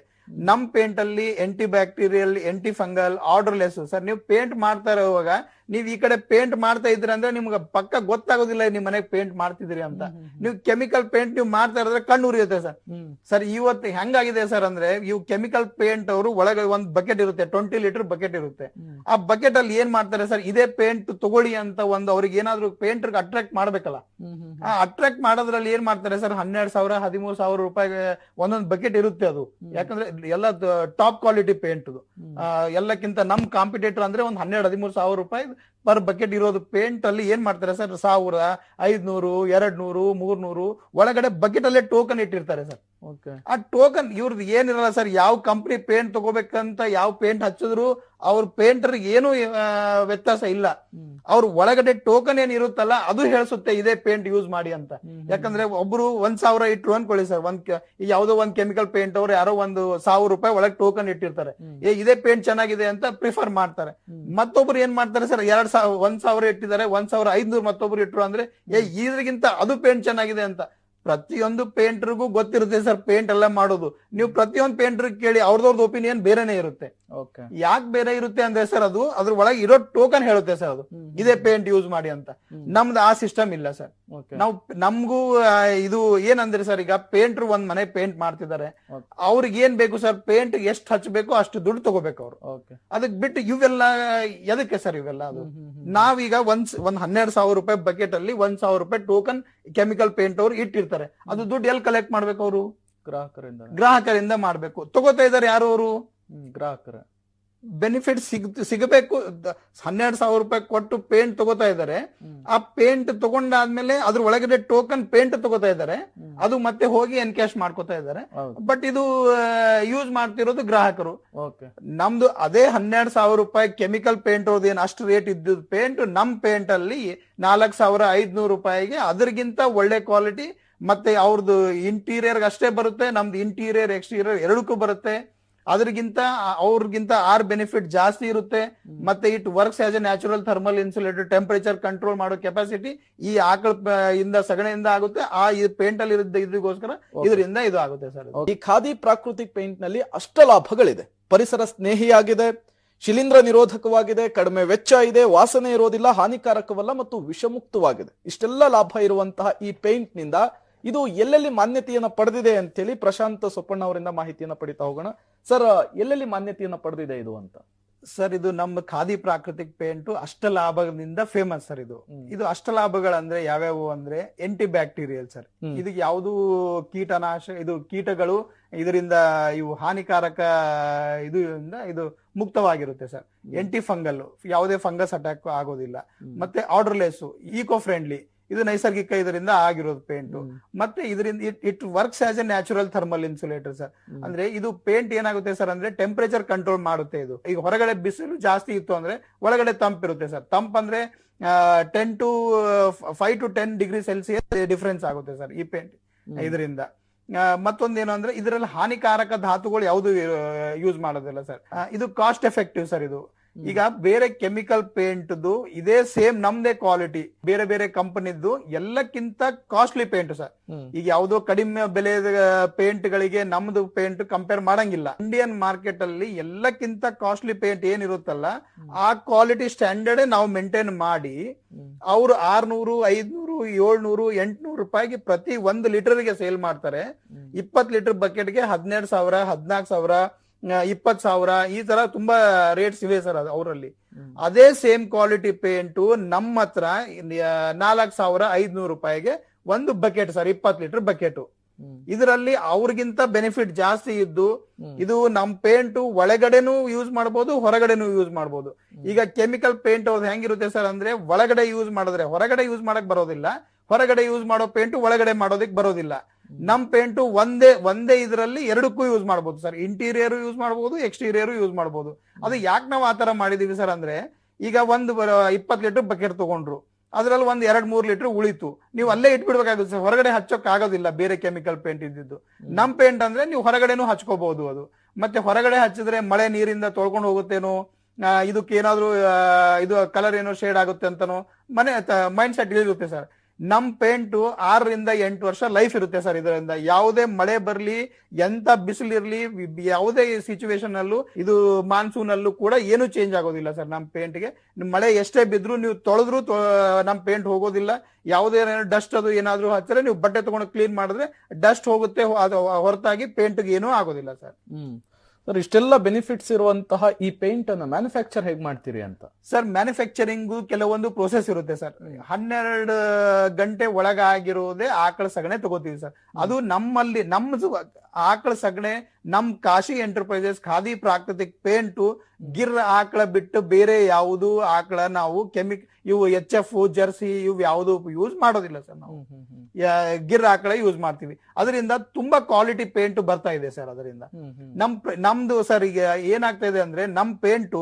ನಮ್ ಪೇಂಟ್ ಅಲ್ಲಿ anti bacterial, anti fungal, odourless sir. ನೀವು ಪೇಂಟ್ ಮಾಡ್ತಾ ಇರುವಾಗ ನೀವ್ ಈ ಕಡೆ ಪೇಂಟ್ ಮಾಡ್ತಾ ಇದ್ರಿ ಅಂದ್ರೆ ನಿಮ್ಗೆ ಪಕ್ಕ ಗೊತ್ತಾಗೋದಿಲ್ಲ ನಿಮ್ ಮನೆಗೆ ಪೇಂಟ್ ಮಾಡ್ತಿದ್ರಿ ಅಂತ. ನೀವು ಕೆಮಿಕಲ್ ಪೇಂಟ್ ನೀವು ಮಾಡ್ತಾ ಇದ್ರೆ ಕಣ್ಣು ಉರಿಯುತ್ತೆ ಸರ್. ಸರ್ ಇವತ್ತು ಹೆಂಗಾಗಿದೆ ಸರ್ ಅಂದ್ರೆ, ಇವು ಕೆಮಿಕಲ್ ಪೇಂಟ್ ಅವರು ಒಳಗೆ ಒಂದ್ ಬಕೆಟ್ ಇರುತ್ತೆ, 20 ಲೀಟರ್ ಬಕೆಟ್ ಇರುತ್ತೆ. ಆ ಬಕೆಟ್ ಅಲ್ಲಿ ಏನ್ ಮಾಡ್ತಾರೆ ಸರ್, ಇದೇ ಪೇಂಟ್ ತಗೊಳ್ಳಿ ಅಂತ ಒಂದು ಅವ್ರಿಗೆ ಏನಾದ್ರು ಪೇಂಟರ್ ಅಟ್ರಾಕ್ಟ್ ಮಾಡ್ಬೇಕಲ್ಲ, ಆ ಅಟ್ರಾಕ್ಟ್ ಮಾಡೋದ್ರಲ್ಲಿ ಏನ್ ಮಾಡ್ತಾರೆ ಸರ್, 12,000 13,000 ರೂಪಾಯಿ ಒಂದೊಂದು ಬಕೆಟ್ ಇರುತ್ತೆ. ಅದು ಯಾಕಂದ್ರೆ ಎಲ್ಲ ಟಾಪ್ ಕ್ವಾಲಿಟಿ ಪೇಂಟ್. ಎಲ್ಲಕ್ಕಿಂತ ನಮ್ ಕಾಂಪಿಟೇಟರ್ ಅಂದ್ರೆ ಒಂದು 12,000-13,000 ರೂಪಾಯಿ ಪರ್ ಬಕೆಟ್ ಇರೋದು ಪೇಂಟ್ ಅಲ್ಲಿ ಏನ್ ಮಾಡ್ತಾರೆ ಸರ್, 1,000, 500, 200, 300 ಒಳಗಡೆ ಬಕೆಟ್ ಅಲ್ಲೇ ಟೋಕನ್ ಇಟ್ಟಿರ್ತಾರೆ ಸರ್. ಆ ಟೋಕನ್ ಇವ್ರದ್ದು ಏನಿರಲ್ಲ ಸರ್. ಯಾವ ಕಂಪ್ನಿ ಪೇಂಟ್ ತಗೋಬೇಕಂತ ಯಾವ ಪೇಂಟ್ ಹಚ್ಚಿದ್ರು ಅವ್ರ ಪೇಂಟರ್ ಏನು ವ್ಯತ್ಯಾಸ ಇಲ್ಲ. ಅವ್ರ ಒಳಗಡೆ ಟೋಕನ್ ಏನ್ ಇರುತ್ತಲ್ಲ ಅದು ಹೇಳ್ಸುತ್ತೆ ಇದೇ ಪೇಂಟ್ ಯೂಸ್ ಮಾಡಿ ಅಂತ. ಯಾಕಂದ್ರೆ ಒಬ್ರು 1,000 ಇಟ್ರು ಅನ್ಕೊಳ್ಳಿ ಸರ್, ಯಾವ್ದೋ ಒಂದ್ ಕೆಮಿಕಲ್ ಪೇಂಟ್ ಅವ್ರು ಯಾರೋ 1,000 ರೂಪಾಯಿ ಒಳಗೆ ಟೋಕನ್ ಇಟ್ಟಿರ್ತಾರೆ, ಇದೇ ಪೇಂಟ್ ಚೆನ್ನಾಗಿದೆ ಅಂತ ಪ್ರಿಫರ್ ಮಾಡ್ತಾರೆ. ಮತ್ತೊಬ್ರು ಏನ್ ಮಾಡ್ತಾರೆ ಸರ್, 1,000 ಇಟ್ಟಿದ್ದಾರೆ, 1,500 ಮತ್ತೊಬ್ರು ಇಟ್ರು ಅಂದ್ರೆ ಇದ್ರಿಗಿಂತ ಅದು ಪೇಂಟ್ ಚೆನ್ನಾಗಿದೆ ಅಂತ ಪ್ರತಿಯೊಂದು ಪೇಂಟರ್ಗೂ ಗೊತ್ತಿರುತ್ತೆ ಸರ್ ಪೇಂಟ್ ಎಲ್ಲ ಮಾಡೋದು. ನೀವು ಪ್ರತಿಯೊಂದು ಪೇಂಟರ್ ಕೇಳಿ ಅವ್ರದವ್ರದ್ದು ಒಪಿನಿಯನ್ ಬೇರೆನೆ ಇರುತ್ತೆ. ಯಾಕೆ ಬೇರೆ ಇರುತ್ತೆ ಅಂದ್ರೆ ಸರ್ ಅದು ಅದ್ರ ಒಳಗೆ ಇರೋ ಟೋಕನ್ ಹೇಳುತ್ತೆ ಸರ್ ಅದು ಇದೇ ಪೇಂಟ್ ಯೂಸ್ ಮಾಡಿ ಅಂತ. ನಮ್ದು ಆ ಸಿಸ್ಟಮ್ ಇಲ್ಲ ಸರ್. ನಾವು ನಮ್ಗೂ ಇದು ಏನಂದ್ರೆ ಸರ್, ಈಗ ಪೇಂಟರ್ ಒಂದ್ ಮನೆ ಪೇಂಟ್ ಮಾಡ್ತಿದ್ದಾರೆ, ಅವ್ರಿಗೆ ಏನ್ ಬೇಕು ಸರ್, ಪೇಂಟ್ ಎಷ್ಟು ಹಚ್ಬೇಕು ಅಷ್ಟು ದುಡ್ಡು ತಗೋಬೇಕು ಅವ್ರು. ಅದಕ್ ಬಿಟ್ಟು ಇವೆಲ್ಲ ಎದಕ್ಕೆ ಸರ್ ಇವೆಲ್ಲ? ಅದು ನಾವೀಗ ಒಂದ್ 12,000 ರೂಪಾಯಿ ಬಕೆಟ್ ಅಲ್ಲಿ 1,000 ರೂಪಾಯಿ ಟೋಕನ್ ಕೆಮಿಕಲ್ ಪೇಂಟ್ ಅವ್ರು ಇಟ್ಟಿರ್ತಾರೆ. ಅದು ದುಡ್ಡು ಎಲ್ಲಿ ಕಲೆಕ್ಟ್ ಮಾಡ್ಬೇಕು ಅವರು? ಗ್ರಾಹಕರಿಂದ ಮಾಡ್ಬೇಕು. ತಗೋತಾ ಇದಾರೆ ಯಾರು? ಅವರು ಗ್ರಾಹಕರ. ಬೆನಿಫಿಟ್ ಸಿಗಬೇಕು. 12,000 ರೂಪಾಯಿ ಕೊಟ್ಟು ಪೇಂಟ್ ತಗೋತಾ ಇದ್ದಾರೆ. ಆ ಪೇಂಟ್ ತಗೊಂಡಾದ್ಮೇಲೆ ಅದ್ರ ಒಳಗಡೆ ಟೋಕನ್ ಪೇಂಟ್ ತಗೋತಾ ಇದ್ದಾರೆ, ಅದು ಮತ್ತೆ ಹೋಗಿ ಎನ್ಕ್ಯಾಶ್ ಮಾಡ್ಕೋತಾ ಇದ್ದಾರೆ. ಬಟ್ ಇದು ಯೂಸ್ ಮಾಡ್ತಿರೋದು ಗ್ರಾಹಕರು. ನಮ್ದು ಅದೇ 12,000 ರೂಪಾಯಿ ಕೆಮಿಕಲ್ ಪೇಂಟ್ ಅವ್ರದ್ದು ಏನ್ ಅಷ್ಟು ರೇಟ್ ಇದ್ದ ಪೇಂಟ್ ನಮ್ ಪೇಂಟ್ ಅಲ್ಲಿ 4,500 ರೂಪಾಯಿಗೆ ಅದ್ರಗಿಂತ ಒಳ್ಳೆ ಕ್ವಾಲಿಟಿ ಮತ್ತೆ ಅವ್ರದ್ದು ಇಂಟೀರಿಯರ್ ಅಷ್ಟೇ ಬರುತ್ತೆ, ನಮ್ದು ಇಂಟೀರಿಯರ್ ಎಕ್ಸ್ಟೀರಿಯರ್ ಎರಡಕ್ಕೂ ಬರುತ್ತೆ. ಅದ್ರಗಿಂತ ಅವ್ರಿಗಿಂತ ಬೆನಿಫಿಟ್ ಜಾಸ್ತಿ ಇರುತ್ತೆ. ಮತ್ತೆ it works as A natural thermal insulator, temperature control ಮಾಡೋ ಕೆಪಾಸಿಟಿ ಈ ಆಕಳ ಇಂದ ಸಗಣಿಯಿಂದ ಆಗುತ್ತೆ. ಆ ಪೇಂಟ್ ಅಲ್ಲಿ ಇದಕ್ಕೋಸ್ಕರ ಇದರಿಂದ ಇದು ಆಗುತ್ತೆ ಸರ್. ಈ ಖಾದಿ ಪ್ರಾಕೃತಿಕ್ ಪೇಂಟ್ ನಲ್ಲಿ ಅಷ್ಟ ಲಾಭಗಳಿದೆ. ಪರಿಸರ ಸ್ನೇಹಿಯಾಗಿದೆ, ಶಿಲೀಂಧ್ರ ನಿರೋಧಕವಾಗಿದೆ, ಕಡಿಮೆ ವೆಚ್ಚ ಇದೆ, ವಾಸನೆ ಇರೋದಿಲ್ಲ, ಹಾನಿಕಾರಕವಲ್ಲ ಮತ್ತು ವಿಷಮುಕ್ತವಾಗಿದೆ. ಇಷ್ಟೆಲ್ಲ ಲಾಭ ಇರುವಂತಹ ಈ ಪೇಂಟ್ ನಿಂದ ಇದು ಎಲ್ಲೆಲ್ಲಿ ಮಾನ್ಯತೆಯನ್ನ ಪಡೆದಿದೆ ಅಂತೇಳಿ ಪ್ರಶಾಂತ್ ಸೊಪ್ಪಣ್ಣ ಅವರಿಂದ ಮಾಹಿತಿಯನ್ನ ಪಡಿತಾ ಹೋಗೋಣ. ಸರ್, ಎಲ್ಲೆಲ್ಲಿ ಮಾನ್ಯತೆಯನ್ನ ಪಡೆದಿದೆ ಇದು ಅಂತ? ಸರ್, ಇದು ನಮ್ಮ ಖಾದಿ ಪ್ರಾಕೃತಿಕ್ ಪೇಂಟ್ ಅಷ್ಟಲಾಭದಿಂದ ಫೇಮಸ್ ಸರ್. ಇದು ಅಷ್ಟಲಾಭಗಳಂದ್ರೆ ಯಾವ್ಯಾವು ಅಂದ್ರೆ ಆಂಟಿ ಬ್ಯಾಕ್ಟೀರಿಯಲ್ ಸರ್. ಇದಕ್ಕೆ ಯಾವುದು ಕೀಟನಾಶ, ಇದು ಕೀಟಗಳು ಇದರಿಂದ ಇವು ಹಾನಿಕಾರಕ ಇದು ಮುಕ್ತವಾಗಿರುತ್ತೆ ಸರ್. ಆಂಟಿ ಫಂಗಲ್, ಯಾವುದೇ ಫಂಗಸ್ ಅಟ್ಯಾಕ್ ಆಗೋದಿಲ್ಲ. ಮತ್ತೆ ಆರ್ಡರ್ಲೆಸ್, ಈಕೋ ಫ್ರೆಂಡ್ಲಿ, ಇದು ನೈಸರ್ಗಿಕ ಇದರಿಂದ ಆಗಿರೋದು ಪೇಂಟ್. ಮತ್ತೆ ಇದರಿಂದ it works as A natural thermal insulator sir. ಅಂದ್ರೆ ಇದು ಪೇಂಟ್ ಏನಾಗುತ್ತೆ ಸರ್ ಅಂದ್ರೆ ಟೆಂಪರೇಚರ್ ಕಂಟ್ರೋಲ್ ಮಾಡುತ್ತೆ. ಇದು ಈಗ ಹೊರಗಡೆ ಬಿಸಿಲು ಜಾಸ್ತಿ ಇತ್ತು ಅಂದ್ರೆ ಒಳಗಡೆ ತಂಪಿರುತ್ತೆ ಸರ್. ತಂಪಂದ್ರೆ 5 to 10 ಡಿಗ್ರಿ ಸೆಲ್ಸಿಯಸ್ ಡಿಫ್ರೆನ್ಸ್ ಆಗುತ್ತೆ ಸರ್ ಈ ಪೇಂಟ್ ಇದರಿಂದ. ಮತ್ತೊಂದೇನು ಅಂದ್ರೆ ಇದರಲ್ಲಿ ಹಾನಿಕಾರಕ ಧಾತುಗಳು ಯಾವುದು ಯೂಸ್ ಮಾಡೋದಿಲ್ಲ ಸರ್. ಇದು ಕಾಸ್ಟ್ ಎಫೆಕ್ಟಿವ್ ಸರ್. ಇದು ಈಗ ಬೇರೆ ಕೆಮಿಕಲ್ ಪೇಂಟ್ದು ಇದೇ ಸೇಮ್ ನಮ್ದೇ ಕ್ವಾಲಿಟಿ ಬೇರೆ ಬೇರೆ ಕಂಪನಿದ್ದು ಎಲ್ಲಕ್ಕಿಂತ ಕಾಸ್ಟ್ಲಿ ಪೇಂಟ್ ಸರ್. ಈಗ ಯಾವುದೋ ಕಡಿಮೆ ಬೆಲೆ ಪೇಂಟ್ ಗಳಿಗೆ ನಮ್ದು ಪೇಂಟ್ ಕಂಪೇರ್ ಮಾಡಂಗಿಲ್ಲ. ಇಂಡಿಯನ್ ಮಾರ್ಕೆಟ್ ಅಲ್ಲಿ ಎಲ್ಲಕ್ಕಿಂತ ಕಾಸ್ಟ್ಲಿ ಪೇಂಟ್ ಏನಿರುತ್ತಲ್ಲ ಆ ಕ್ವಾಲಿಟಿ ಸ್ಟ್ಯಾಂಡರ್ಡ್ ನಾವು ಮೇಂಟೈನ್ ಮಾಡಿ ಅವರು 600, 500, 700, 800 ರೂಪಾಯಿಗೆ ಪ್ರತಿ 1 ಲೀಟರ್ಗೆ ಸೇಲ್ ಮಾಡ್ತಾರೆ. 20 ಲೀಟರ್ ಬಕೆಟ್ಗೆ 12,000, 14,000, 20,000 ಈ ತರ ತುಂಬಾ ರೇಟ್ಸ್ ಇವೆ ಸರ್ ಅವರಲ್ಲಿ. ಅದೇ ಸೇಮ್ ಕ್ವಾಲಿಟಿ ಪೇಂಟ್ ನಮ್ಮ ಹತ್ರ 4,500 ರೂಪಾಯಿಗೆ ಒಂದು ಬಕೆಟ್ ಸರ್, 20 ಲೀಟರ್ ಬಕೆಟ್. ಇದರಲ್ಲಿ ಅವ್ರಿಗಿಂತ ಬೆನಿಫಿಟ್ ಜಾಸ್ತಿ ಇದ್ದು ಇದು ನಮ್ ಪೇಂಟ್ ಒಳಗಡೆನೂ ಯೂಸ್ ಮಾಡಬಹುದು, ಹೊರಗಡೆನೂ ಯೂಸ್ ಮಾಡಬಹುದು. ಈಗ ಕೆಮಿಕಲ್ ಪೇಂಟ್ ಅವ್ರದ್ದು ಹೆಂಗಿರುತ್ತೆ ಸರ್ ಅಂದ್ರೆ ಒಳಗಡೆ ಯೂಸ್ ಮಾಡಿದ್ರೆ ಹೊರಗಡೆ ಯೂಸ್ ಮಾಡಕ್ ಬರೋದಿಲ್ಲ, ಹೊರಗಡೆ ಯೂಸ್ ಮಾಡೋ ಪೇಂಟ್ ಒಳಗಡೆ ಮಾಡೋದಿಕ್ ಬರೋದಿಲ್ಲ. ನಮ್ ಪೇಂಟ್ ಒಂದೇ ಇದರಲ್ಲಿ ಎರಡಕ್ಕೂ ಯೂಸ್ ಮಾಡಬಹುದು ಸರ್. ಇಂಟೀರಿಯರ್ ಯೂಸ್ ಮಾಡಬಹುದು, ಎಕ್ಸ್ಟೀರಿಯರ್ ಯೂಸ್ ಮಾಡಬಹುದು. ಅದು ಯಾಕೆ ನಾವು ಆತರ ಮಾಡಿದೀವಿ ಸರ್ ಅಂದ್ರೆ ಈಗ 20 ಲೀಟರ್ ಬಕೆಟ್ ತಗೊಂಡ್ರು, ಅದ್ರಲ್ಲಿ 2-3 ಲೀಟರ್ ಉಳಿತು, ನೀವು ಅಲ್ಲೇ ಇಟ್ಬಿಡ್ಬೇಕಾಗುತ್ತೆ ಸರ್. ಹೊರಗಡೆ ಹಚ್ಚೋಕ್ ಆಗೋದಿಲ್ಲ ಬೇರೆ ಕೆಮಿಕಲ್ ಪೇಂಟ್ ಇದ್ದಿದ್ದು. ನಮ್ ಪೇಂಟ್ ಅಂದ್ರೆ ನೀವು ಹೊರಗಡೆನೂ ಹಚ್ಕೋಬಹುದು. ಅದು ಮತ್ತೆ ಹೊರಗಡೆ ಹಚ್ಚಿದ್ರೆ ಮಳೆ ನೀರಿಂದ ತೊಳ್ಕೊಂಡು ಹೋಗುತ್ತೇನೋ, ಇದಕ್ಕೆ ಏನಾದ್ರು ಇದು ಕಲರ್ ಏನೋ ಶೇಡ್ ಆಗುತ್ತೆ ಅಂತನೋ ಮೈಂಡ್ ಸೆಟ್ ಇರುತ್ತೆ ಸರ್. ನಮ್ ಪೇಂಟ್ 6 ರಿಂದ 8 ವರ್ಷ ಲೈಫ್ ಇರುತ್ತೆ ಸರ್. ಇದರಿಂದ ಯಾವುದೇ ಮಳೆ ಬರ್ಲಿ, ಎಂತ ಬಿಸಿಲಿರ್ಲಿ, ಯಾವುದೇ ಸಿಚುವೇಶನ್ ಅಲ್ಲೂ, ಇದು ಮಾನ್ಸೂನ್ ಅಲ್ಲೂ ಕೂಡ ಏನು ಚೇಂಜ್ ಆಗೋದಿಲ್ಲ ಸರ್ ನಮ್ ಪೇಂಟ್ಗೆ. ಮಳೆ ಎಷ್ಟೇ ಬಿದ್ರು ನೀವು ತೊಳೆದ್ರು ನಮ್ ಪೇಂಟ್ ಹೋಗೋದಿಲ್ಲ. ಯಾವುದೇ ಡಸ್ಟ್ ಅದು ಏನಾದ್ರು ಹಚ್ಚಿದ್ರೆ ನೀವು ಬಟ್ಟೆ ತಗೊಂಡು ಕ್ಲೀನ್ ಮಾಡಿದ್ರೆ ಡಸ್ಟ್ ಹೋಗುತ್ತೆ, ಹೊರತಾಗಿ ಪೇಂಟ್ಗೆ ಏನೂ ಆಗೋದಿಲ್ಲ ಸರ್. ಸರ್, ಇಷ್ಟೆಲ್ಲ ಬೆನಿಫಿಟ್ಸ್ ಇರುವಂತಹ ಈ ಪೇಂಟ್ ಅನ್ನ ಮ್ಯಾನುಫ್ಯಾಕ್ಚರ್ ಹೇಗ್ ಮಾಡ್ತೀರಿ ಅಂತ? ಸರ್, ಮ್ಯಾನುಫ್ಯಾಕ್ಚರಿಂಗ್ ಕೆಲವೊಂದು ಪ್ರೋಸೆಸ್ ಇರುತ್ತೆ ಸರ್. 12 ಗಂಟೆ ಒಳಗಾಗಿರೋದೇ ಆಕಳ ಸಗಣೆ ತಗೋತೀವಿ ಸರ್. ಅದು ನಮ್ಮದು ಆಕಳ ಸಗಣೆ ನಮ್ ಕಾಶಿ ಎಂಟರ್ಪ್ರೈಸಸ್ ಖಾದಿ ಪ್ರಾಕೃತಿಕ್ ಪೇಂಟ್ ಗಿರ್ ಆಕಳ ಬಿಟ್ಟು ಬೇರೆ ಯಾವುದು ಆಕಳ ನಾವು ಇವು HF, ಜರ್ಸಿ ಇವು ಯಾವುದು ಯೂಸ್ ಮಾಡೋದಿಲ್ಲ ಸರ್. ನಾವು ಗಿರ್ ಆಕಳ ಯೂಸ್ ಮಾಡ್ತೀವಿ. ಅದರಿಂದ ತುಂಬಾ ಕ್ವಾಲಿಟಿ ಪೇಂಟ್ ಬರ್ತಾ ಇದೆ ಸರ್. ಅದರಿಂದ ನಮ್ದು ಸರ್ ಈಗ ಏನಾಗ್ತಾ ಇದೆ ಅಂದ್ರೆ ನಮ್ ಪೇಂಟ್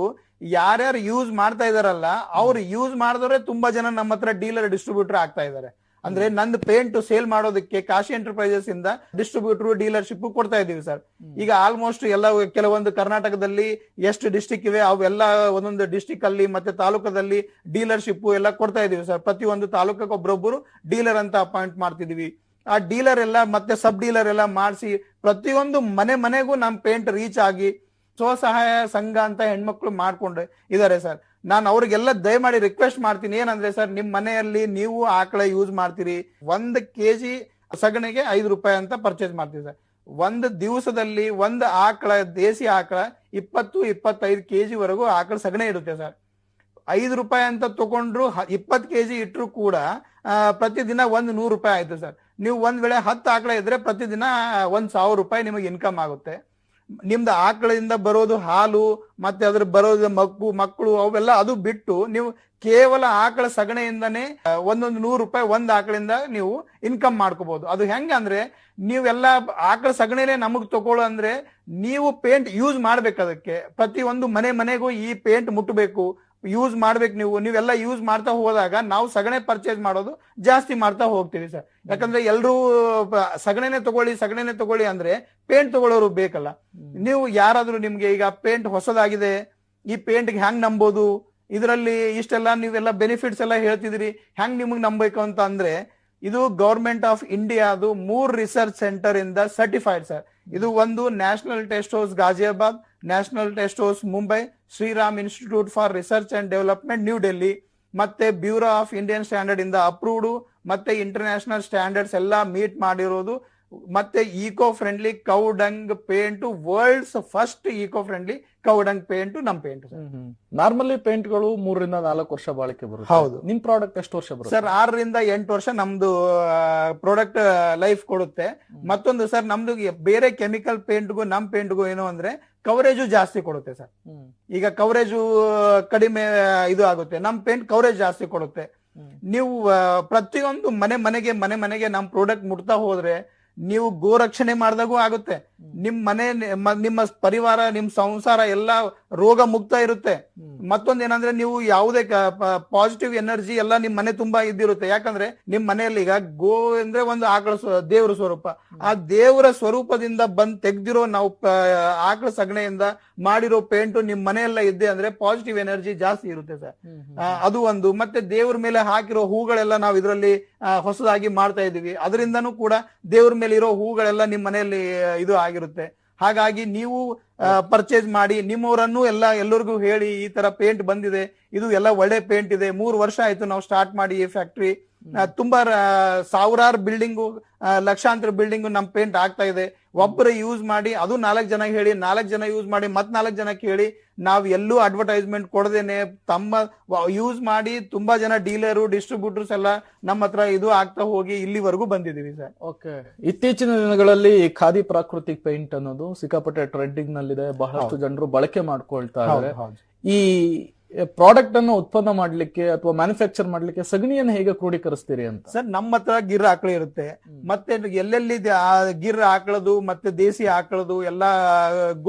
ಯಾರ್ಯಾರು ಯೂಸ್ ಮಾಡ್ತಾ ಇದಾರಲ್ಲ ಅವ್ರು ಯೂಸ್ ಮಾಡಿದ್ರೆ ತುಂಬಾ ಜನ ನಮ್ಮ ಹತ್ರ ಡೀಲರ್ ಡಿಸ್ಟ್ರಿಬ್ಯೂಟರ್ ಆಗ್ತಾ ಇದಾರೆ. ಅಂದ್ರೆ ನಂದು ಪೇಂಟ್ ಸೇಲ್ ಮಾಡೋದಕ್ಕೆ ಕಾಶಿ ಎಂಟರ್ಪ್ರೈಸಸ್ ಇಂದ ಡಿಸ್ಟ್ರಿಬ್ಯೂಟರ್ ಡೀಲರ್ಶಿಪ್ ಕೊಡ್ತಾ ಇದೀವಿ ಸರ್. ಈಗ ಆಲ್ಮೋಸ್ಟ್ ಕೆಲವೊಂದು ಕರ್ನಾಟಕದಲ್ಲಿ ಎಷ್ಟು ಡಿಸ್ಟಿಕ್ ಇವೆ ಅವೆಲ್ಲ ಒಂದೊಂದು ಡಿಸ್ಟಿಕ್ ಅಲ್ಲಿ ಮತ್ತೆ ತಾಲೂಕದಲ್ಲಿ ಡೀಲರ್ಶಿಪ್ ಎಲ್ಲ ಕೊಡ್ತಾ ಇದೀವಿ ಸರ್. ಪ್ರತಿಯೊಂದು ತಾಲೂಕಕ್ಕೆ ಒಬ್ಬರೊಬ್ಬರು ಡೀಲರ್ ಅಂತ ಅಪಾಯಿಂಟ್ ಮಾಡ್ತಿದೀವಿ. ಆ ಡೀಲರ್ ಎಲ್ಲ ಮತ್ತೆ ಸಬ್ ಡೀಲರ್ ಎಲ್ಲ ಮಾಡಿಸಿ ಪ್ರತಿಯೊಂದು ಮನೆಗೂ ನಮ್ ಪೇಂಟ್ ರೀಚ್ ಆಗಿ ಸ್ವಸಹಾಯ ಸಂಘ ಅಂತ ಹೆಣ್ಮಕ್ಳು ಮಾಡ್ಕೊಂಡು ಇದಾರೆ ಸರ್. ನಾನು ಅವ್ರಿಗೆಲ್ಲ ದಯಮಾಡಿ ರಿಕ್ವೆಸ್ಟ್ ಮಾಡ್ತೀನಿ, ಏನಂದ್ರೆ ಸರ್, ನಿಮ್ ಮನೆಯಲ್ಲಿ ನೀವು ಆಕಳ ಯೂಸ್ ಮಾಡ್ತೀರಿ, 1 kg ಸಗಣಿಗೆ 5 ರೂಪಾಯಿ ಅಂತ ಪರ್ಚೇಸ್ ಮಾಡ್ತೀವಿ ಸರ್. ಒಂದು ದಿವಸದಲ್ಲಿ ಒಂದು ಆಕಳ, ದೇಸಿ ಆಕಳ 20-25 kg ವರೆಗೂ ಆಕಳ ಸಗಣಿ ಇರುತ್ತೆ ಸರ್. 5 ರೂಪಾಯಿ ಅಂತ ತಗೊಂಡ್ರು 20 kg ಇಟ್ರು ಕೂಡ ಪ್ರತಿದಿನ 100 ರೂಪಾಯಿ ಆಯ್ತು ಸರ್. ನೀವು ಒಂದ್ ವೇಳೆ 10 ಆಕಳ ಇದ್ರೆ ಪ್ರತಿದಿನ 1,000 ರೂಪಾಯಿ ನಿಮಗೆ ಇನ್ಕಮ್ ಆಗುತ್ತೆ. ನಿಮ್ದು ಆಕಳದಿಂದ ಬರೋದು ಹಾಲು ಮತ್ತೆ ಅದ್ರ ಬರೋದು ಮಕ್ಕಳು ಅವೆಲ್ಲ ಅದು ಬಿಟ್ಟು ನೀವು ಕೇವಲ ಆಕಳ ಸಗಣಿಯಿಂದಾನೇ 100 ರೂಪಾಯಿ ಒಂದ್ ಆಕಳಿಂದ ನೀವು ಇನ್ಕಮ್ ಮಾಡ್ಕೋಬಹುದು. ಅದು ಹೆಂಗ ಅಂದ್ರೆ, ನೀವೆಲ್ಲ ಆಕಳ ಸಗಣಿನೇ ನಮಗ್ ತಗೊಳ್ಳೋ ಅಂದ್ರೆ ನೀವು ಪೇಂಟ್ ಯೂಸ್ ಮಾಡ್ಬೇಕು. ಅದಕ್ಕೆ ಪ್ರತಿಯೊಂದು ಮನೆಗೂ ಈ ಪೇಂಟ್ ಮುಟ್ಟಬೇಕು, ಯೂಸ್ ಮಾಡ್ಬೇಕು. ನೀವೆಲ್ಲ ಯೂಸ್ ಮಾಡ್ತಾ ಹೋದಾಗ ನಾವು ಸಗಣಿ ಪರ್ಚೇಸ್ ಮಾಡೋದು ಜಾಸ್ತಿ ಮಾಡ್ತಾ ಹೋಗ್ತೀವಿ ಸರ್. ಯಾಕಂದ್ರೆ ಎಲ್ರೂ ಸಗಣಿನೇ ತಗೊಳ್ಳಿ ಅಂದ್ರೆ ಪೇಂಟ್ ತಗೊಳ್ಳೋರು ಬೇಕಲ್ಲ. ನೀವು ಯಾರಾದ್ರೂ ನಿಮ್ಗೆ ಈಗ ಪೇಂಟ್ ಹೊಸದಾಗಿದೆ, ಈ ಪೇಂಟ್ಗೆ ಹೆಂಗ್ ನಂಬೋದು, ಇದರಲ್ಲಿ ಇಷ್ಟೆಲ್ಲ ನೀವೆಲ್ಲ ಬೆನಿಫಿಟ್ಸ್ ಎಲ್ಲ ಹೇಳ್ತಿದ್ರಿ, ಹೆಂಗ್ ನಿಮಗ್ ನಂಬೇಕು ಅಂತ ಅಂದ್ರೆ, ಇದು ಗವರ್ಮೆಂಟ್ ಆಫ್ ಇಂಡಿಯಾದು 3 ರಿಸರ್ಚ್ ಸೆಂಟರ್ ಇಂದ ಸರ್ಟಿಫೈಡ್ ಸರ್. ಇದು ಒಂದು national test house Ghaziabad, national test house Mumbai, Shriram institute for research and development new Delhi, ಮತ್ತೆ ಬ್ಯೂರೋ ಆಫ್ ಇಂಡಿಯನ್ ಸ್ಟ್ಯಾಂಡರ್ಡ್ ಇಂದ ಅಪ್ರೂವ್ಡ್, ಮತ್ತೆ ಇಂಟರ್ನ್ಯಾಷನಲ್ ಸ್ಟ್ಯಾಂಡರ್ಡ್ಸ್ ಎಲ್ಲ ಮೀಟ್ ಮಾಡಿರೋದು. ಮತ್ತೆ eco friendly cow dung paint, world's first eco friendly cow dung paint ನಮ್ paint. Normally paint ಗಳು 3-4 ವರ್ಷ ಬಾಳಿಕೆ ಬರುತ್ತೆ. ಹೌದು. ನಿಮ್ ಪ್ರಾಡಕ್ಟ್ ಎಷ್ಟು ವರ್ಷ ಬರುತ್ತೆ ಸರ್? 6-8 ವರ್ಷ ನಮ್ದು ಪ್ರಾಡಕ್ಟ್ ಲೈಫ್ ಕೊಡುತ್ತೆ. ಮತ್ತೊಂದು ಸರ್, ನಮ್ದು ಬೇರೆ ಕೆಮಿಕಲ್ ಪೇಂಟ್ಗೂ ನಮ್ ಪೇಂಟ್ಗೂ ಏನು ಅಂದ್ರೆ ಕವರೇಜು ಜಾಸ್ತಿ ಕೊಡುತ್ತೆ ಸರ್. ಈಗ ಕವರೇಜು ಕಡಿಮೆ ಇದು ಆಗುತ್ತೆ, ನಮ್ ಪೇಂಟ್ ಕವರೇಜ್ ಜಾಸ್ತಿ ಕೊಡುತ್ತೆ. ನೀವು ಪ್ರತಿಯೊಂದು ಮನೆಗೆ ನಮ್ ಪ್ರಾಡಕ್ಟ್ ಮುಟ್ತಾ ಹೋದ್ರೆ ನೀವು ಗೋರಕ್ಷಣೆ ಮಾಡಿದಾಗೂ ಆಗುತ್ತೆ. ನಿಮ್ ಮನೆ, ನಿಮ್ಮ ಪರಿವಾರ, ನಿಮ್ ಸಂಸಾರ ಎಲ್ಲ ರೋಗ ಮುಕ್ತ ಇರುತ್ತೆ. ಮತ್ತೊಂದೇನಂದ್ರೆ, ನೀವು ಯಾವುದೇ ಪಾಸಿಟಿವ್ ಎನರ್ಜಿ ಎಲ್ಲ ನಿಮ್ ಮನೆ ತುಂಬಾ ಇದ್ದಿರುತ್ತೆ. ಯಾಕಂದ್ರೆ ನಿಮ್ ಮನೆಯಲ್ಲಿ ಈಗ ಗೋ ಅಂದ್ರೆ ಒಂದು ಆಕಳ ದೇವರ ಸ್ವರೂಪ, ಆ ದೇವರ ಸ್ವರೂಪದಿಂದ ಬಂದ್ ತೆಗ್ದಿರೋ ನಾವು ಆಕಳ ಸಗಣಿಯಿಂದ ಮಾಡಿರೋ ಪೇಂಟ್ ನಿಮ್ ಮನೆಯೆಲ್ಲ ಇದ್ದೆ ಅಂದ್ರೆ ಪಾಸಿಟಿವ್ ಎನರ್ಜಿ ಜಾಸ್ತಿ ಇರುತ್ತೆ ಸರ್. ಅದು ಒಂದು. ಮತ್ತೆ ದೇವ್ರ ಮೇಲೆ ಹಾಕಿರೋ ಹೂಗಳೆಲ್ಲ ನಾವು ಇದರಲ್ಲಿ ಹೊಸದಾಗಿ ಮಾಡ್ತಾ ಇದೀವಿ, ಅದರಿಂದನೂ ಕೂಡ ದೇವ್ರ ಮೇಲೆ ಇರೋ ಹೂಗಳೆಲ್ಲ ನಿಮ್ ಮನೆಯಲ್ಲಿ ಇದು ಆಗಿರುತ್ತೆ. ಹಾಗಾಗಿ ನೀವು ಪರ್ಚೇಸ್ ಮಾಡಿ, ನಿಮ್ಮವರನ್ನು ಎಲ್ಲರಿಗೂ ಹೇಳಿ ಈ ತರ ಪೇಂಟ್ ಬಂದಿದೆ, ಇದು ಎಲ್ಲ ಒಳ್ಳೆ ಪೇಂಟ್ ಇದೆ. 3 ವರ್ಷ ಆಯ್ತು ನಾವು ಸ್ಟಾರ್ಟ್ ಮಾಡಿ ಈ ಫ್ಯಾಕ್ಟ್ರಿ. ತುಂಬಾ ಸಾವಿರಾರು ಬಿಲ್ಡಿಂಗು, ಲಕ್ಷಾಂತರ ಬಿಲ್ಡಿಂಗು ನಮ್ ಪೇಂಟ್ ಆಗ್ತಾ ಇದೆ. ಒಬ್ಬರು ಯೂಸ್ ಮಾಡಿ, ಅದು 4 ಜನ ಹೇಳಿ, 4 ಜನ ಯೂಸ್ ಮಾಡಿ, 4 ಜನಕ್ಕೆ ಹೇಳಿ, ನಾವ್ ಎಲ್ಲೂ ಅಡ್ವರ್ಟೈಸ್ಮೆಂಟ್ ಕೊಡದೇನೆ ತಮ್ಮ ಯೂಸ್ ಮಾಡಿ ತುಂಬಾ ಜನ ಡೀಲರು, ಡಿಸ್ಟ್ರಿಬ್ಯೂಟರ್ಸ್ ಎಲ್ಲ ನಮ್ಮ ಹತ್ರ ಇದು ಆಗ್ತಾ ಹೋಗಿ ಇಲ್ಲಿವರೆಗೂ ಬಂದಿದೀವಿ ಸರ್. ಓಕೆ. ಇತ್ತೀಚಿನ ದಿನಗಳಲ್ಲಿ ಖಾದಿ ಪ್ರಾಕೃತಿಕ್ ಪೇಂಟ್ ಅನ್ನೋದು ಸಿಕ್ಕಾಪಟ್ಟೆ ಟ್ರೆಂಡಿಂಗ್ ನಲ್ಲಿದೆ, ಬಹಳಷ್ಟು ಜನರು ಬಳಕೆ ಮಾಡ್ಕೊಳ್ತಾ ಇದ್ದಾರೆ. ಈ ಪ್ರಾಡಕ್ಟ್ ಅನ್ನು ಉತ್ಪನ್ನ ಮಾಡ್ಲಿಕ್ಕೆ ಅಥವಾ ಮ್ಯಾನುಫ್ಯಾಕ್ಚರ್ ಮಾಡ್ಲಿಕ್ಕೆ ಸಗಣಿಯನ್ನು ಹೇಗೆ ಕ್ರೋಢೀಕರಿಸ್ತೀರಿ ಅಂತ? ಸರ್, ನಮ್ಮ ಹತ್ರ ಗಿರ್ ಆಕಳ ಇರುತ್ತೆ, ಮತ್ತೆ ಎಲ್ಲೆಲ್ಲಿ ಗಿರ್ ಆಕಳದು ಮತ್ತೆ ದೇಸಿ ಆಕಳದು ಎಲ್ಲಾ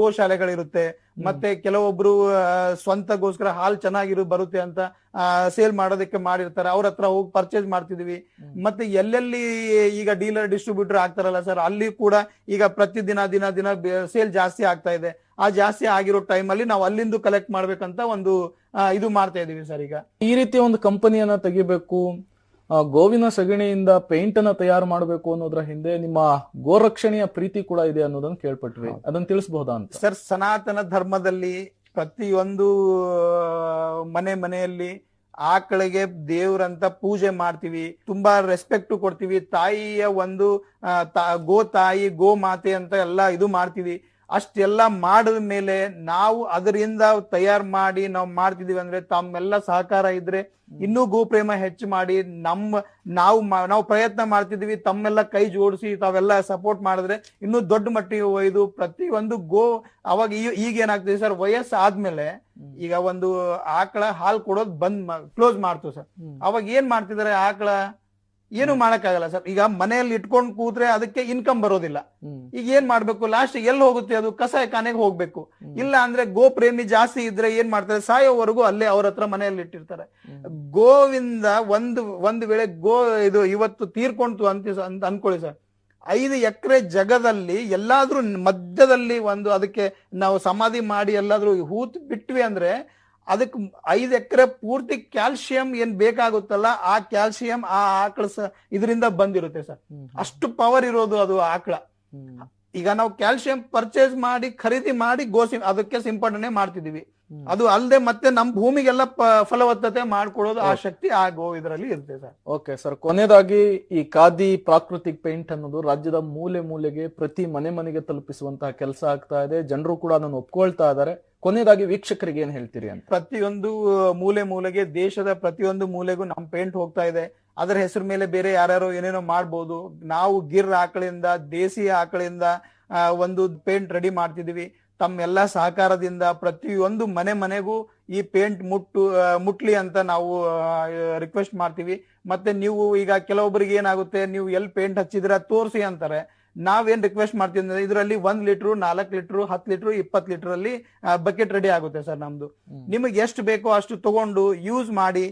ಗೋಶಾಲೆಗಳಿರುತ್ತೆ. ಮತ್ತೆ ಕೆಲವೊಬ್ರು ಸ್ವಂತಗೋಸ್ಕರ ಹಾಲು ಚೆನ್ನಾಗಿರೋ ಬರುತ್ತೆ ಅಂತ ಸೇಲ್ ಮಾಡೋದಕ್ಕೆ ಮಾಡಿರ್ತಾರೆ, ಅವ್ರ ಹತ್ರ ಹೋಗಿ ಪರ್ಚೇಸ್ ಮಾಡ್ತಿದೀವಿ. ಮತ್ತೆ ಎಲ್ಲೆಲ್ಲಿ ಈಗ ಡೀಲರ್ ಡಿಸ್ಟ್ರಿಬ್ಯೂಟರ್ ಆಗ್ತಾರಲ್ಲ ಸರ್, ಅಲ್ಲಿ ಕೂಡ ಈಗ ಪ್ರತಿದಿನ ದಿನ ಸೇಲ್ ಜಾಸ್ತಿ ಆಗ್ತಾ ಇದೆ. ಆ ಜಾಸ್ತಿ ಆಗಿರೋ ಟೈಮ್ ಅಲ್ಲಿ ನಾವು ಅಲ್ಲಿಂದ ಕಲೆಕ್ಟ್ ಮಾಡ್ಬೇಕಂತ ಒಂದು ಇದು ಮಾಡ್ತಾ ಇದೀವಿ ಸರ್. ಈಗ ಈ ರೀತಿಯ ಒಂದು ಕಂಪನಿಯನ್ನ ತೆಗಿಬೇಕು, ಗೋವಿನ ಸಗಣಿಯಿಂದ ಪೇಂಟ್ ಅನ್ನ ತಯಾರು ಮಾಡಬೇಕು ಅನ್ನೋದ್ರ ಹಿಂದೆ ನಿಮ್ಮ ಗೋರಕ್ಷಣೆಯ ಪ್ರೀತಿ ಕೂಡ ಇದೆ ಅನ್ನೋದನ್ನ ಕೇಳ್ಪಟ್ವಿ, ಅದನ್ನ ತಿಳಿಸಬಹುದಾ ಅಂತ? ಸರ್, ಸನಾತನ ಧರ್ಮದಲ್ಲಿ ಪ್ರತಿಯೊಂದು ಮನೆಯಲ್ಲಿ ಆಕಳಿಗೆ ದೇವ್ರಂತ ಪೂಜೆ ಮಾಡ್ತೀವಿ, ತುಂಬಾ ರೆಸ್ಪೆಕ್ಟ್ ಕೊಡ್ತೀವಿ. ತಾಯಿಯ ಒಂದು ಗೋ ತಾಯಿ, ಗೋ ಮಾತೆ ಅಂತ ಎಲ್ಲ ಇದು ಮಾಡ್ತೀವಿ. ಅಷ್ಟೆಲ್ಲ ಮಾಡಿದ ಮೇಲೆ ನಾವು ಅದರಿಂದ ತಯಾರು ಮಾಡಿ ನಾವು ಮಾಡ್ತಿದೀವಿ ಅಂದ್ರೆ ತಮ್ಮೆಲ್ಲ ಸಹಕಾರ ಇದ್ರೆ ಇನ್ನೂ ಗೋಪ್ರೇಮ ಹೆಚ್ಚು ಮಾಡಿ ನಾವು ಪ್ರಯತ್ನ ಮಾಡ್ತಿದೀವಿ. ತಮ್ಮೆಲ್ಲ ಕೈ ಜೋಡಿಸಿ ತಾವೆಲ್ಲ ಸಪೋರ್ಟ್ ಮಾಡಿದ್ರೆ ಇನ್ನೂ ದೊಡ್ಡ ಮಟ್ಟಿಗೆ ಒಯ್ದು ಪ್ರತಿಯೊಂದು ಅವಾಗ ಈಗ ಏನಾಗ್ತದೆ ಸರ್, ವಯಸ್ಸು ಆದ್ಮೇಲೆ ಈಗ ಒಂದು ಆಕಳ ಹಾಲು ಕೊಡೋದು ಕ್ಲೋಸ್ ಮಾಡ್ತು ಸರ್. ಅವಾಗ ಏನ್ ಮಾಡ್ತಿದಾರೆ, ಆಕಳ ಏನು ಮಾಡಕ್ಕಾಗಲ್ಲ ಸರ್. ಈಗ ಮನೆಯಲ್ಲಿ ಇಟ್ಕೊಂಡು ಕೂತ್ರೆ ಅದಕ್ಕೆ ಇನ್ಕಮ್ ಬರೋದಿಲ್ಲ. ಈಗ ಏನ್ ಮಾಡ್ಬೇಕು, ಲಾಸ್ಟ್ ಎಲ್ಲಿ ಹೋಗುತ್ತೆ ಅದು, ಕಸಾಯ ಖಾನೆಗೆ ಹೋಗ್ಬೇಕು. ಇಲ್ಲ ಅಂದ್ರೆ ಗೋ ಪ್ರೇಮಿ ಜಾಸ್ತಿ ಇದ್ರೆ ಏನ್ ಮಾಡ್ತಾರೆ, ಸಾಯೋವರೆಗೂ ಅಲ್ಲೇ ಅವ್ರ ಹತ್ರ ಮನೆಯಲ್ಲಿ ಇಟ್ಟಿರ್ತಾರೆ. ಗೋವಿಂದ ಒಂದು ವೇಳೆ ಇದು ಇವತ್ತು ತೀರ್ಕೊಂತು ಅಂತ ಅನ್ಕೊಳ್ಳಿ ಸರ್, 5 ಎಕರೆ ಜಗದಲ್ಲಿ ಎಲ್ಲಾದ್ರೂ ಮಧ್ಯದಲ್ಲಿ ಅದಕ್ಕೆ ನಾವು ಸಮಾಧಿ ಮಾಡಿ ಎಲ್ಲಾದ್ರೂ ಹೂತ್ ಬಿಟ್ವಿ ಅಂದ್ರೆ ಅದಕ್ಕೆ 5 ಎಕರೆ ಪೂರ್ತಿ ಕ್ಯಾಲ್ಸಿಯಂ ಏನ್ ಬೇಕಾಗುತ್ತಲ್ಲ ಆ ಕ್ಯಾಲ್ಸಿಯಂ ಆ ಆಕಳ ಇದರಿಂದ ಬಂದಿರುತ್ತೆ ಸರ್. ಅಷ್ಟು ಪವರ್ ಇರೋದು ಅದು ಆಕಳ. ಈಗ ನಾವು ಕ್ಯಾಲ್ಸಿಯಂ ಪರ್ಚೇಸ್ ಮಾಡಿ ಖರೀದಿ ಮಾಡಿ ಅದಕ್ಕೆ ಸಿಂಪಡಣೆ ಮಾಡ್ತಿದೀವಿ. ಅದು ಅಲ್ಲದೆ ಮತ್ತೆ ನಮ್ ಭೂಮಿಗೆಲ್ಲ ಫಲವತ್ತತೆ ಮಾಡ್ಕೊಡೋದು ಆ ಶಕ್ತಿ ಆ ಗೋ ಇದರಲ್ಲಿ ಇರುತ್ತೆ ಸರ್. ಓಕೆ ಸರ್, ಕೊನೆಯದಾಗಿ ಈ ಖಾದಿ ಪ್ರಾಕೃತಿಕ್ ಪೇಂಟ್ ಅನ್ನೋದು ರಾಜ್ಯದ ಮೂಲೆ ಮೂಲೆಗೆ ಪ್ರತಿ ಮನೆಗೆ ತಲುಪಿಸುವಂತಹ ಕೆಲಸ ಆಗ್ತಾ ಇದೆ. ಜನರು ಕೂಡ ಅದನ್ನು ಒಪ್ಕೊಳ್ತಾ ಇದ್ದಾರೆ. ಕೊನೆಯದಾಗಿ ವೀಕ್ಷಕರಿಗೆ ಏನ್ ಹೇಳ್ತೀರಿ ಅಂತ? ಪ್ರತಿಯೊಂದು ಮೂಲೆಗೆ ದೇಶದ ಪ್ರತಿಯೊಂದು ಮೂಲೆಗೂ ನಮ್ ಪೇಂಟ್ ಹೋಗ್ತಾ ಇದೆ. ಅದರ ಹೆಸರು ಮೇಲೆ ಬೇರೆ ಯಾರ್ಯಾರೋ ಏನೇನೋ ಮಾಡ್ಬೋದು. ನಾವು ಗಿರ್ ಆಕಳಿಂದ ದೇಸಿ ಆಕಳಿಂದ ಒಂದು ಪೇಂಟ್ ರೆಡಿ ಮಾಡ್ತಿದೀವಿ. ತಮ್ಮೆಲ್ಲ ಸಹಕಾರದಿಂದ ಪ್ರತಿಯೊಂದು ಮನೆಗೂ ಈ ಪೇಂಟ್ ಮುಟ್ಲಿ ಅಂತ ನಾವು ರಿಕ್ವೆಸ್ಟ್ ಮಾಡ್ತೀವಿ. ಮತ್ತೆ ನೀವು ಈಗ ಕೆಲವೊಬ್ಬರಿಗೆ ಏನಾಗುತ್ತೆ, ನೀವು ಎಲ್ಲಿ ಪೇಂಟ್ ಹಚ್ಚಿದ್ರ ತೋರಿಸಿ ಅಂತಾರೆ. ನಾವೇನ್ ರಿಕ್ವೆಸ್ಟ್ ಮಾಡ್ತೀವಿ ಅಂದ್ರೆ ಇದರಲ್ಲಿ 1 ಲೀಟರ್ 4 ಲೀಟರ್ 10 ಲೀಟರ್ 20 ಲೀಟರ್ ಅಲ್ಲಿ ಬಕೆಟ್ ರೆಡಿ ಆಗುತ್ತೆ ಸರ್ ನಮ್ದು. ನಿಮಗೆ ಎಷ್ಟು ಬೇಕೋ ಅಷ್ಟು ತಗೊಂಡು ಯೂಸ್ ಮಾಡಿ.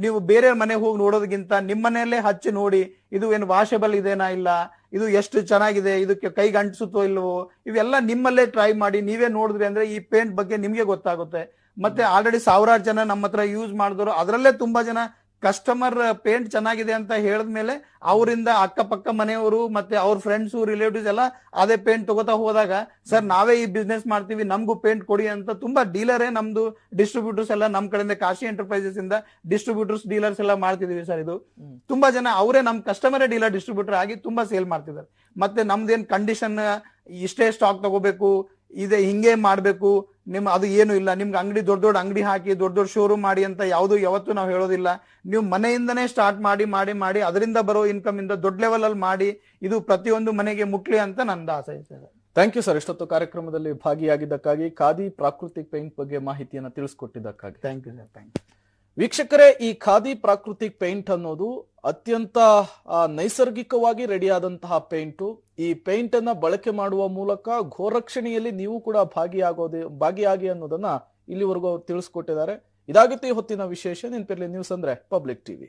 ನೀವು ಬೇರೆ ಮನೆಗೆ ಹೋಗಿ ನೋಡೋದಕ್ಕಿಂತ ನಿಮ್ಮನೆಯಲ್ಲೇ ಹಚ್ಚಿ ನೋಡಿ ಇದು ಏನು ವಾಷಬಲ್ ಇದೆನಾ ಇಲ್ಲ, ಇದು ಎಷ್ಟು ಚೆನ್ನಾಗಿದೆ, ಇದಕ್ಕೆ ಕೈಗೆ ಅಂಟಿಸುತ್ತೋ ಇಲ್ವೋ, ಇವೆಲ್ಲ ನಿಮ್ಮಲ್ಲೇ ಟ್ರೈ ಮಾಡಿ ನೀವೇ ನೋಡಿದ್ರಿ ಅಂದ್ರೆ ಈ ಪೇಂಟ್ ಬಗ್ಗೆ ನಿಮ್ಗೆ ಗೊತ್ತಾಗುತ್ತೆ. ಮತ್ತೆ ಆಲ್ರೆಡಿ 1000 ಜನ ನಮ್ಮ ಹತ್ರ ಯೂಸ್ ಮಾಡಿದ್ರು. ಅದರಲ್ಲೇ ತುಂಬಾ ಜನ ಕಸ್ಟಮರ್ ಪೇಂಟ್ ಚೆನ್ನಾಗಿದೆ ಅಂತ ಹೇಳಿದ್ಮೇಲೆ ಅವರಿಂದ ಅಕ್ಕಪಕ್ಕ ಮನೆಯವರು ಮತ್ತೆ ಅವ್ರ ಫ್ರೆಂಡ್ಸು ರಿಲೇಟಿವ್ಸ್ ಎಲ್ಲ ಅದೇ ಪೇಂಟ್ ತಗೋತಾ ಹೋದಾಗ ಸರ್ ನಾವೇ ಈ ಬಿಸ್ನೆಸ್ ಮಾಡ್ತೀವಿ ನಮ್ಗೂ ಪೇಂಟ್ ಕೊಡಿ ಅಂತ ತುಂಬಾ ಡೀಲರೇ ನಮ್ದು ಡಿಸ್ಟ್ರಿಬ್ಯೂಟರ್ಸ್ ಎಲ್ಲ ನಮ್ ಕಡೆಯಿಂದ ಕಾಶಿ ಎಂಟರ್ಪ್ರೈಸಸ್ ಇಂದ ಡಿಸ್ಟ್ರಿಬ್ಯೂಟರ್ಸ್ ಡೀಲರ್ಸ್ ಎಲ್ಲ ಮಾಡ್ತಿದೀವಿ ಸರ್. ಇದು ತುಂಬಾ ಜನ ಅವರೇ ನಮ್ ಕಸ್ಟಮರೇ ಡೀಲರ್ ಡಿಸ್ಟ್ರಿಬ್ಯೂಟರ್ ಆಗಿ ತುಂಬಾ ಸೇಲ್ ಮಾಡ್ತಿದ್ದಾರೆ. ಮತ್ತೆ ನಮ್ದೇನ್ ಕಂಡೀಷನ್ ಇಷ್ಟೇ ಸ್ಟಾಕ್ ತಗೋಬೇಕು ಇದೆ ಹಿಂಗೆ ಮಾಡ್ಬೇಕು ಅದು ಏನು ಇಲ್ಲ. ನಿಮ್ಗೆ ಅಂಗಡಿ ದೊಡ್ಡ ಅಂಗಡಿ ಹಾಕಿ ದೊಡ್ಡ ಶೋರೂಮ್ ಮಾಡಿ ಅಂತ ಯಾವತ್ತೂ ನಾವು ಹೇಳೋದಿಲ್ಲ. ನೀವು ಮನೆಯಿಂದನೇ ಸ್ಟಾರ್ಟ್ ಮಾಡಿ ಅದರಿಂದ ಬರೋ ಇನ್ಕಮ್ ಇಂದ ದೊಡ್ಡ ಲೆವೆಲ್ ಅಲ್ಲಿ ಮಾಡಿ ಇದು ಪ್ರತಿಯೊಂದು ಮನೆಗೆ ಮುಟ್ಲಿ ಅಂತ ನಂದು ಆಸೆ ಇದೆ. ಥ್ಯಾಂಕ್ ಯು ಸರ್, ಇಷ್ಟೊತ್ತು ಕಾರ್ಯಕ್ರಮದಲ್ಲಿ ಭಾಗಿಯಾಗಿದ್ದಕ್ಕಾಗಿ, ಖಾದಿ ಪ್ರಾಕೃತಿಕ್ ಪೇಂಟ್ ಬಗ್ಗೆ ಮಾಹಿತಿಯನ್ನು ತಿಳಿಸ್ಕೊಟ್ಟಿದ್ದಕ್ಕಾಗಿ. Thank you sir, thank you. ವೀಕ್ಷಕರೇ, ಈ ಖಾದಿ ಪ್ರಾಕೃತಿಕ್ ಪೇಂಟ್ ಅನ್ನೋದು ಅತ್ಯಂತ ನೈಸರ್ಗಿಕವಾಗಿ ರೆಡಿಯಾದಂತಹ ಪೇಂಟು. ಈ ಪೇಂಟ್ ಅನ್ನ ಬಳಕೆ ಮಾಡುವ ಮೂಲಕ ಗೋರಕ್ಷಣೆಯಲ್ಲಿ ನೀವು ಕೂಡ ಭಾಗಿಯಾಗಿ ಅನ್ನೋದನ್ನ ಇಲ್ಲಿವರೆಗೂ ತಿಳಿಸ್ಕೊಟ್ಟಿದ್ದಾರೆ. ಇದಾಗಿತ್ತು ಈ ಹೊತ್ತಿನ ವಿಶೇಷ. ನೆನಪಿರಲಿ, ನ್ಯೂಸ್ ಅಂದ್ರೆ ಪಬ್ಲಿಕ್ ಟಿವಿ.